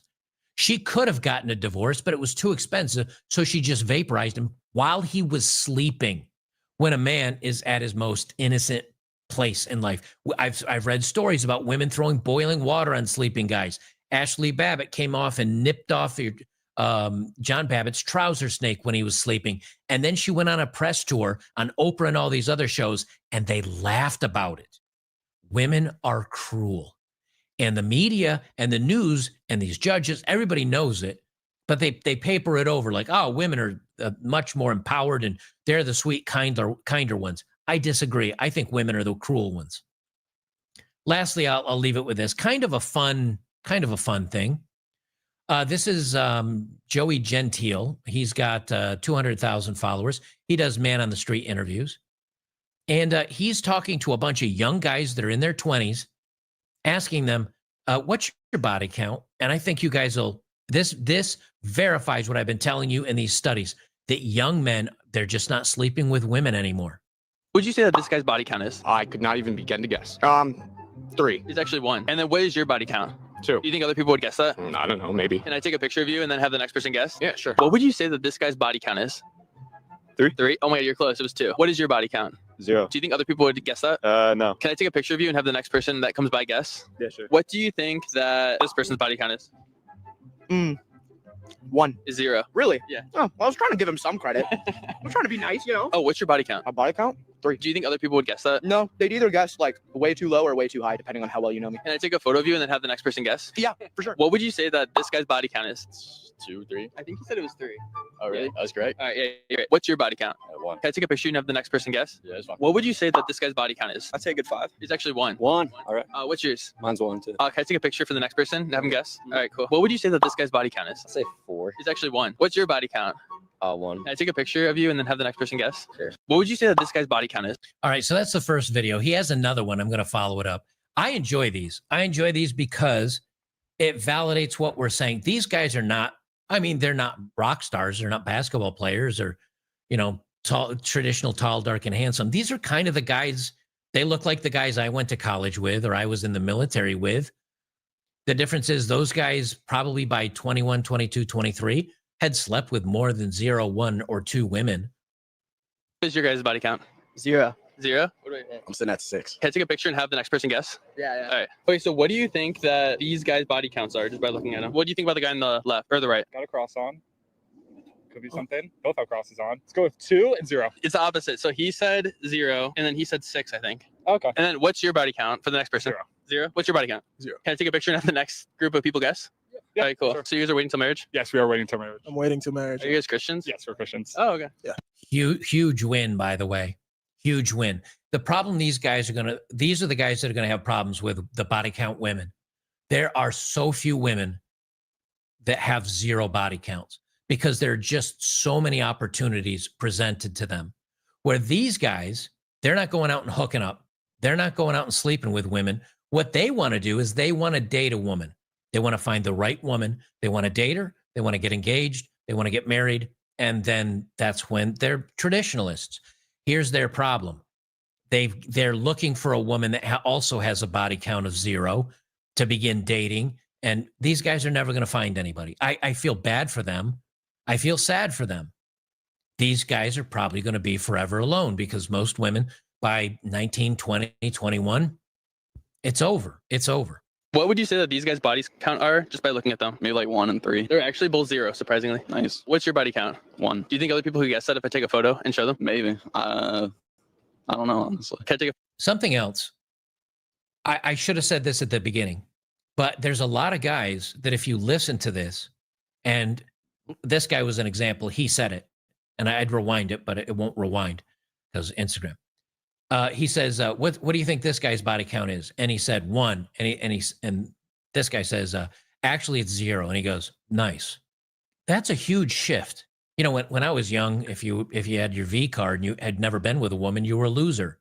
She could have gotten a divorce, but it was too expensive. So she just vaporized him while he was sleeping, when a man is at his most innocent place in life. I've read stories about women throwing boiling water on sleeping guys. Ashley Babbitt came off and nipped off John Babbitt's trouser snake when he was sleeping. And then she went on a press tour on Oprah and all these other shows, and they laughed about it. Women are cruel. And the media and the news and these judges, everybody knows it, but they paper it over like, oh, women are much more empowered and they're the sweet, kinder ones. I disagree. I think women are the cruel ones. Lastly, I'll leave it with this kind of a fun kind of a fun thing. This is Joey Gentile. He's got 200,000 followers. He does man on the street interviews. And he's talking to a bunch of young guys that are in their 20s, asking them, what's your body count? And I think you guys will, this verifies what I've been telling you in these studies, that young men, they're just not sleeping with women anymore. Would you say that this guy's body count is? I could not even begin to guess. 3. It's actually 1. And then what is your body count? 2. Do you think other people would guess that? I don't know, maybe. Can I take a picture of you and then have the next person guess? Yeah, sure. What would you say that this guy's body count is? 3. 3? Oh my God, you're close. It was 2. What is your body count? 0. Do you think other people would guess that? No. Can I take a picture of you and have the next person that comes by guess? Yeah, sure. What do you think that this person's body count is? 1. Is 0. Really? Yeah. Oh, well, I was trying to give him some credit. I'm trying to be nice, you know. Oh, what's your body count? A body count? 3. Do you think other people would guess that? No, they'd either guess like way too low or way too high, depending on how well you know me. Can I take a photo of you and then have the next person guess? Yeah, for sure. What would you say that this guy's body count is? 2, 3. I think he said it was 3. Oh, really? Really? That was great. All right, yeah, you're right. What's your body count? 1. Can I take a picture and have the next person guess? Yeah, it's fine. What would you say that this guy's body count is? I'd say a good 5. It's actually 1. 1. All right. What's yours? Mine's 1 too. Can I take a picture for the next person and have him guess? All right, cool. What would you say that this guy's body count is? I'd say 4. It's actually 1. What's your body count? 1. Can I take a picture of you and then have the next person guess? Sure. What would you say that this guy's body count is? All right, so that's the first video. He has another one. I'm going to follow it up. I enjoy these. I enjoy these because it validates what we're saying. These guys are not, I mean, they're not rock stars. They're not basketball players or, you know, tall, traditional, tall, dark, and handsome. These are kind of the guys, they look like the guys I went to college with or I was in the military with. The difference is those guys probably by 21, 22, 23 had slept with more than 0, 1, or 2 women. What is your guys' body count? 0. 0? What do I I'm sitting at 6. Can I take a picture and have the next person guess? Yeah. All right. Okay, so what do you think that these guys' body counts are just by looking at them? What do you think about the guy on the left or the right? Got a cross on. Could be something. Both have crosses on. Let's go with 2 and 0. It's the opposite. So he said 0 and then he said 6, I think. Okay. And then what's your body count for the next person? 0. 0? What's your body count? 0. Can I take a picture and have the next group of people guess? Yeah, All right, cool. sure. So you guys are waiting till marriage? Yes, we are waiting till marriage. I'm waiting till marriage. Are you guys Christians? Yes, we're Christians. Oh, okay. Huge win, by the way. Huge win. The problem these guys are going to, these are the guys that are going to have problems with the body count women. There are so few women that have 0 body counts because there are just so many opportunities presented to them. Where these guys, they're not going out and hooking up. They're not going out and sleeping with women. What they want to do is they want to date a woman. They want to find the right woman. They want to date her. They want to get engaged. They want to get married. And then that's when they're traditionalists. Here's their problem. They're looking for a woman that also has a body count of 0 to begin dating. And these guys are never going to find anybody. I feel bad for them. I feel sad for them. These guys are probably going to be forever alone because most women by 19, 20, 21, it's over. It's over. What would you say that these guys' bodies count are just by looking at them? Maybe like 1 and 3. They're actually both 0, surprisingly. Nice. What's your body count? 1. Do you think other people who guess that if I take a photo and show them? Maybe. I don't know, honestly. Can I take a Something else. I should have said this at the beginning, but there's a lot of guys that if you listen to this, and this guy was an example, he said it, and I'd rewind it, but it won't rewind because Instagram. He says, what do you think this guy's body count is? And he said 1. And this guy says, actually it's 0. And he goes, nice. That's a huge shift. You know, when I was young, if you had your V card and you had never been with a woman, you were a loser.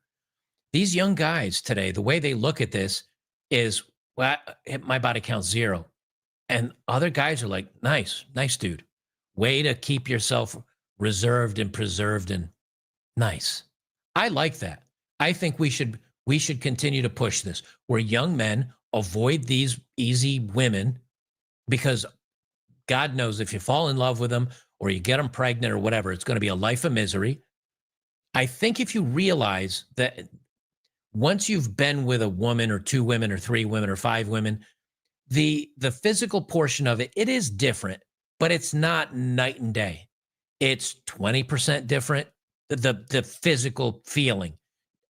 These young guys today, the way they look at this is, well, my body count's 0. And other guys are like, nice dude. Way to keep yourself reserved and preserved and nice. I like that. I think we should continue to push this where young men avoid these easy women because God knows if you fall in love with them or you get them pregnant or whatever, it's going to be a life of misery. I think if you realize that once you've been with a woman or 2 women or 3 women or 5 women, the physical portion of it is different, but it's not night and day. It's 20% different, the physical feeling.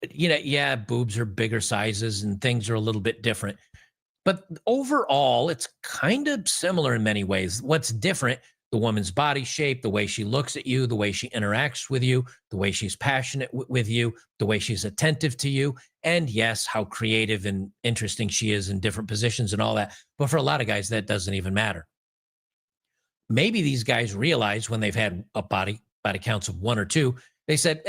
You know, yeah, boobs are bigger sizes and things are a little bit different. But overall, it's kind of similar in many ways. What's different, the woman's body shape, the way she looks at you, the way she interacts with you, the way she's passionate with you, the way she's attentive to you, and yes, how creative and interesting she is in different positions and all that. But for a lot of guys, that doesn't even matter. Maybe these guys realize when they've had a body counts of 1 or 2, they said,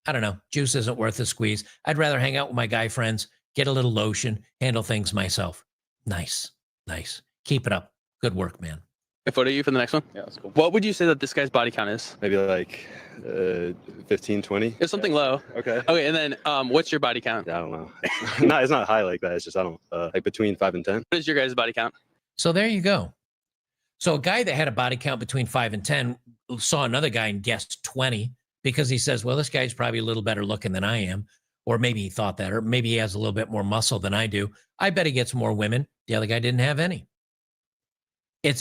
I don't know, juice isn't worth the squeeze. I'd rather hang out with my guy friends, get a little lotion, handle things myself. Nice. Keep it up. Good work, man. A photo of you for the next one. Yeah, that's cool. What would you say that this guy's body count is? Maybe like 15, 20. It's something low. Okay. Okay, and then what's your body count? Yeah, I don't know. It's not high like that. It's just, I don't like between 5 and 10. What is your guys' body count? So there you go. So a guy that had a body count between 5 and 10 saw another guy and guessed 20 because he says, well, this guy's probably a little better looking than I am. Or maybe he thought that, or maybe he has a little bit more muscle than I do. I bet he gets more women. The other guy didn't have any.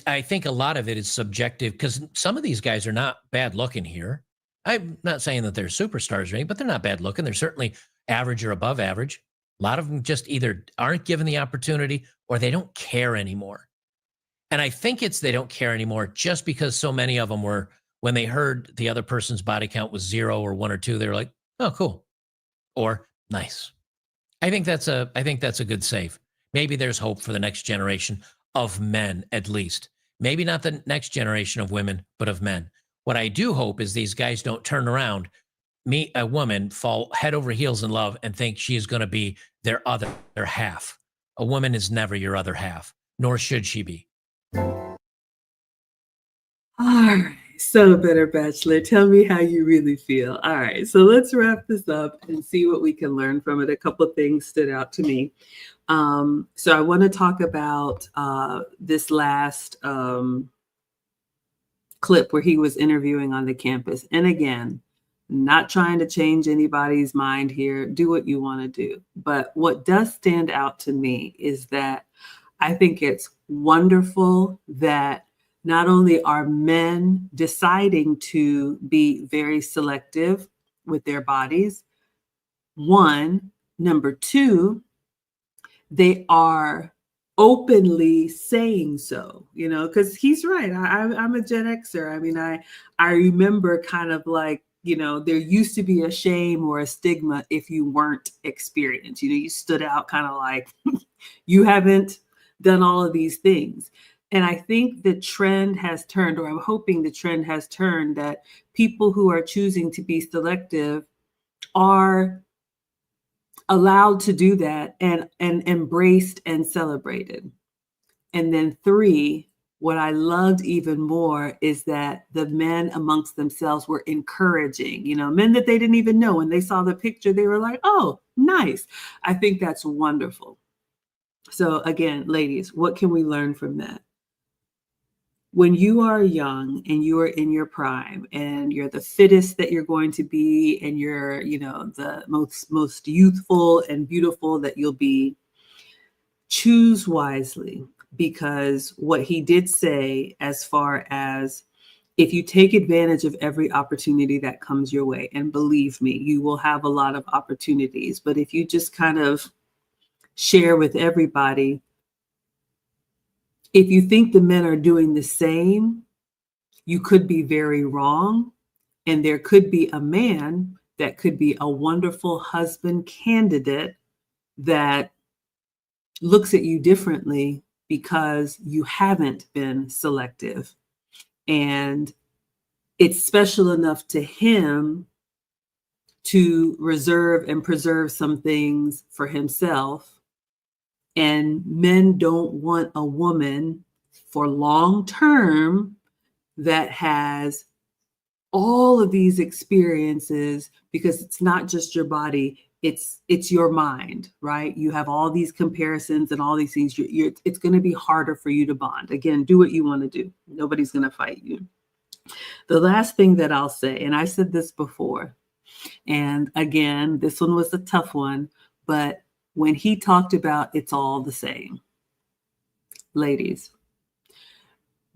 I think a lot of it is subjective because some of these guys are not bad looking here. I'm not saying that they're superstars or anything, but they're not bad looking. They're certainly average or above average. A lot of them just either aren't given the opportunity or they don't care anymore. And I think they don't care anymore just because so many of them were, when they heard the other person's body count was 0 or 1 or 2, they were like, oh, cool. Or nice. I think that's a good save. Maybe there's hope for the next generation of men, at least. Maybe not the next generation of women, but of men. What I do hope is these guys don't turn around, meet a woman, fall head over heels in love, and think she is going to be their half. A woman is never your other half, nor should she be. All right. So, Better Bachelor, tell me how you really feel. All right. So let's wrap this up and see what we can learn from it. A couple of things stood out to me. So I want to talk about this last clip where he was interviewing on the campus. And again, not trying to change anybody's mind here. Do what you want to do. But what does stand out to me is that I think it's wonderful that not only are men deciding to be very selective with their bodies, one, number two, they are openly saying so, because he's right. I'm a Gen Xer. I mean, I remember kind of like, there used to be a shame or a stigma if you weren't experienced. You stood out kind of like you haven't done all of these things. And I think the trend has turned, or I'm hoping the trend has turned, that people who are choosing to be selective are allowed to do that and embraced and celebrated. And then 3, what I loved even more is that the men amongst themselves were encouraging, men that they didn't even know. When they saw the picture, they were like, oh, nice. I think that's wonderful. So again, ladies, what can we learn from that? When you are young and you are in your prime and you're the fittest that you're going to be and you're, the most youthful and beautiful that you'll be, choose wisely, because what he did say, as far as if you take advantage of every opportunity that comes your way, and believe me, you will have a lot of opportunities, but if you just kind of share with everybody, if you think the men are doing the same, you could be very wrong. And there could be a man that could be a wonderful husband candidate that looks at you differently because you haven't been selective. And it's special enough to him to reserve and preserve some things for himself. And men don't want a woman for long term that has all of these experiences, because it's not just your body, it's your mind, right? You have all these comparisons and all these things. It's going to be harder for you to bond. Again, do what you want to do. Nobody's going to fight you. The last thing that I'll say, and I said this before, and again, this one was a tough one, but when he talked about it's all the same, ladies,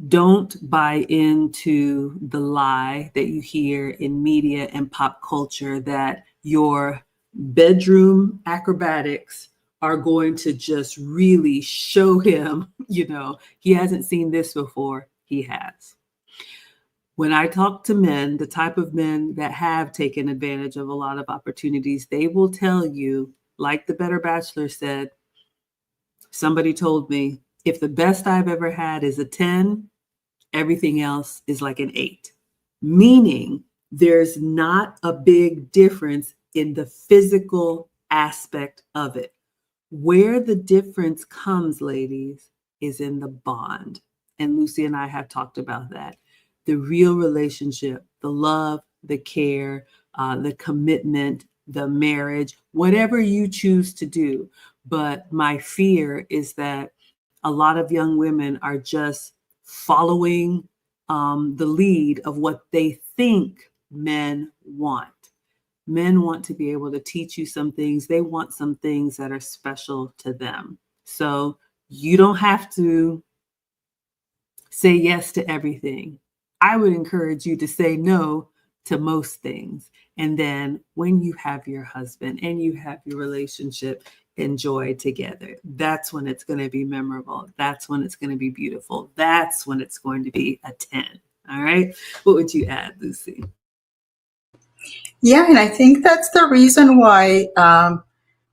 don't buy into the lie that you hear in media and pop culture that your bedroom acrobatics are going to just really show him, he hasn't seen this before. He has. When I talk to men, the type of men that have taken advantage of a lot of opportunities, they will tell you, like the Better Bachelor said, somebody told me, if the best I've ever had is a 10, everything else is like an 8. Meaning there's not a big difference in the physical aspect of it. Where the difference comes, ladies, is in the bond. And Lucy and I have talked about that. The real relationship, the love, the care, the commitment, the marriage, whatever you choose to do. But my fear is that a lot of young women are just following the lead of what they think men want. Men want to be able to teach you some things. They want some things that are special to them. So you don't have to say yes to everything. I would encourage you to say no to most things. And then when you have your husband and you have your relationship, enjoy together. That's when it's going to be memorable. That's when it's going to be beautiful. That's when it's going to be a 10. All right. What would you add, Lucy? Yeah, and I think that's the reason why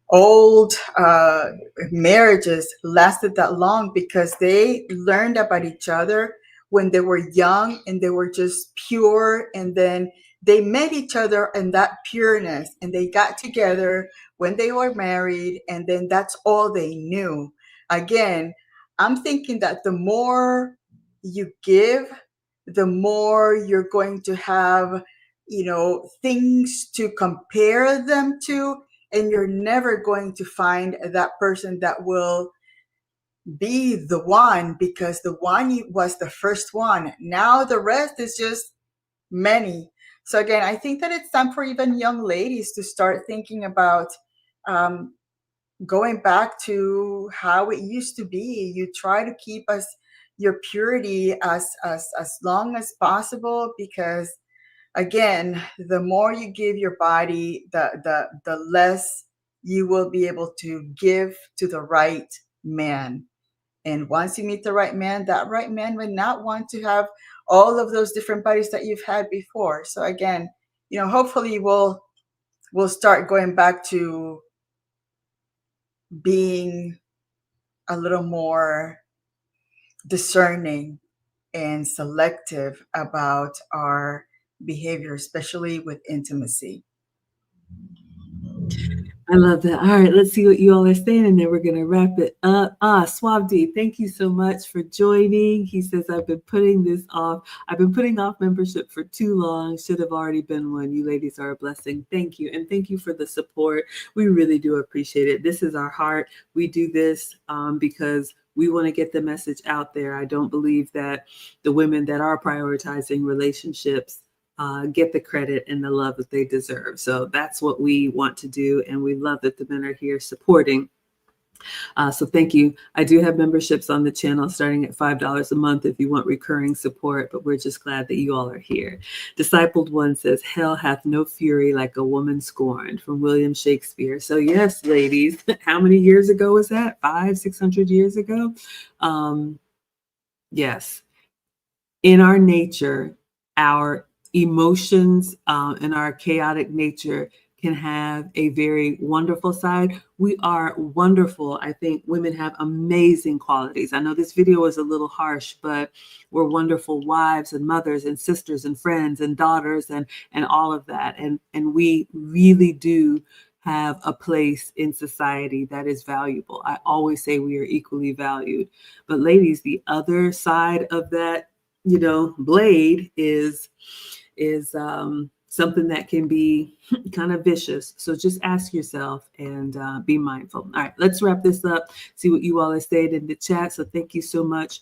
old marriages lasted that long, because they learned about each other when they were young and they were just pure, and then they met each other in that pureness and they got together when they were married, and then that's all they knew. Again, I'm thinking that the more you give, the more you're going to have, things to compare them to, and you're never going to find that person that will be the one, because the one was the first one. Now the rest is just many. So again, I think that it's time for even young ladies to start thinking about going back to how it used to be. You try to keep your purity as long as possible, because again, the more you give your body, the less you will be able to give to the right man. And once you meet the right man, that right man would not want to have all of those different bodies that you've had before. So again, hopefully we'll start going back to being a little more discerning and selective about our behavior, especially with intimacy. I love that. All right, let's see what you all are saying, and then we're going to wrap it up. Swabdi, thank you so much for joining. He says, I've been putting off membership for too long. Should have already been one. You ladies are a blessing. Thank you. And thank you for the support. We really do appreciate it. This is our heart. We do this because we want to get the message out there. I don't believe that the women that are prioritizing relationships get the credit and the love that they deserve. So that's what we want to do. And we love that the men are here supporting. So thank you. I do have memberships on the channel starting at $5 a month if you want recurring support, but we're just glad that you all are here. Discipled One says, hell hath no fury like a woman scorned, from William Shakespeare. So yes, ladies, how many years ago was that? 500-600 years ago? Yes. In our nature, our emotions and our chaotic nature can have a very wonderful side. We are wonderful. I think women have amazing qualities. I know this video is a little harsh, but we're wonderful wives and mothers and sisters and friends and daughters and all of that. And we really do have a place in society that is valuable. I always say we are equally valued. But ladies, the other side of that, blade is something that can be kind of vicious. So just ask yourself and be mindful. All right, let's wrap this up. See what you all are saying in the chat. So thank you so much.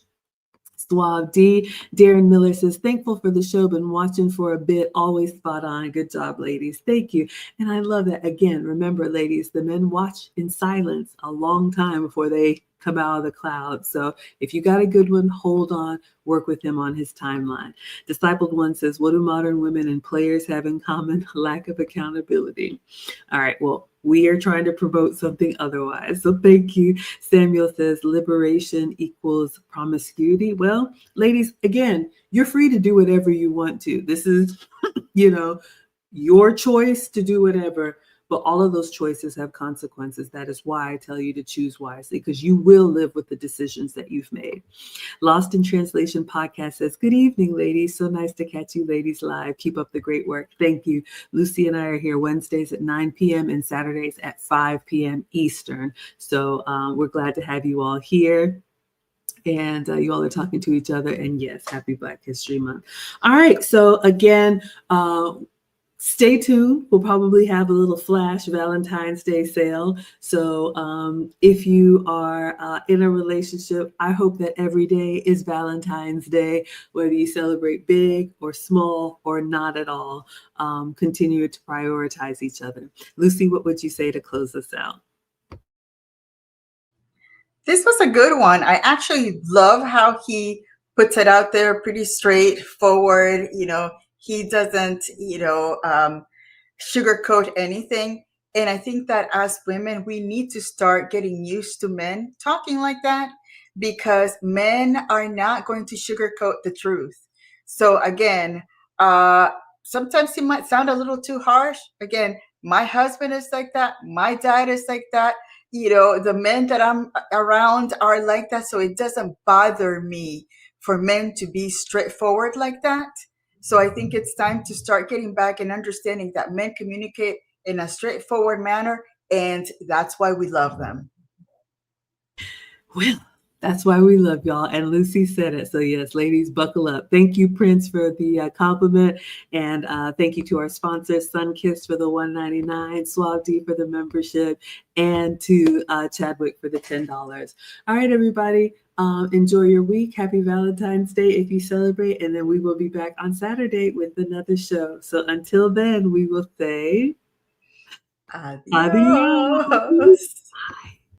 Suave D. Darren Miller says, thankful for the show, been watching for a bit, always spot on. Good job, ladies. Thank you. And I love that. Again, remember, ladies, the men watch in silence a long time before they come out of the clouds. So if you got a good one, hold on, work with him on his timeline. Discipled One says, what do modern women and players have in common? Lack of accountability. All right, well, we are trying to promote something otherwise. So thank you. Samuel says, liberation equals promiscuity. Well, ladies, again, you're free to do whatever you want to. This is, your choice to do whatever. But all of those choices have consequences. That is why I tell you to choose wisely, because you will live with the decisions that you've made. Lost in Translation podcast says, good evening, ladies. So nice to catch you ladies live. Keep up the great work. Thank you. Lucy and I are here Wednesdays at 9 p.m. and Saturdays at 5 p.m. Eastern. So we're glad to have you all here. And you all are talking to each other. And yes, happy Black History Month. All right. So again, stay tuned. We'll probably have a little flash Valentine's Day sale. So if you are in a relationship, I hope that every day is Valentine's Day, whether you celebrate big or small or not at all. Continue to prioritize each other. Lucy, what would you say to close us out? This was a good one. I actually love how he puts it out there pretty straightforward. He doesn't, sugarcoat anything. And I think that as women, we need to start getting used to men talking like that, because men are not going to sugarcoat the truth. So again, sometimes he might sound a little too harsh. Again, my husband is like that. My dad is like that. The men that I'm around are like that. So it doesn't bother me for men to be straightforward like that. So I think it's time to start getting back and understanding that men communicate in a straightforward manner, and that's why we love them. Well, that's why we love y'all. And Lucy said it. So yes, ladies, buckle up. Thank you, Prince, for the compliment. And thank you to our sponsors, Sunkist for the $1.99, Suave D for the membership, and to Chadwick for the $10. All right, everybody. Enjoy your week. Happy Valentine's Day if you celebrate. And then we will be back on Saturday with another show. So until then, we will say Adios. adios. Bye.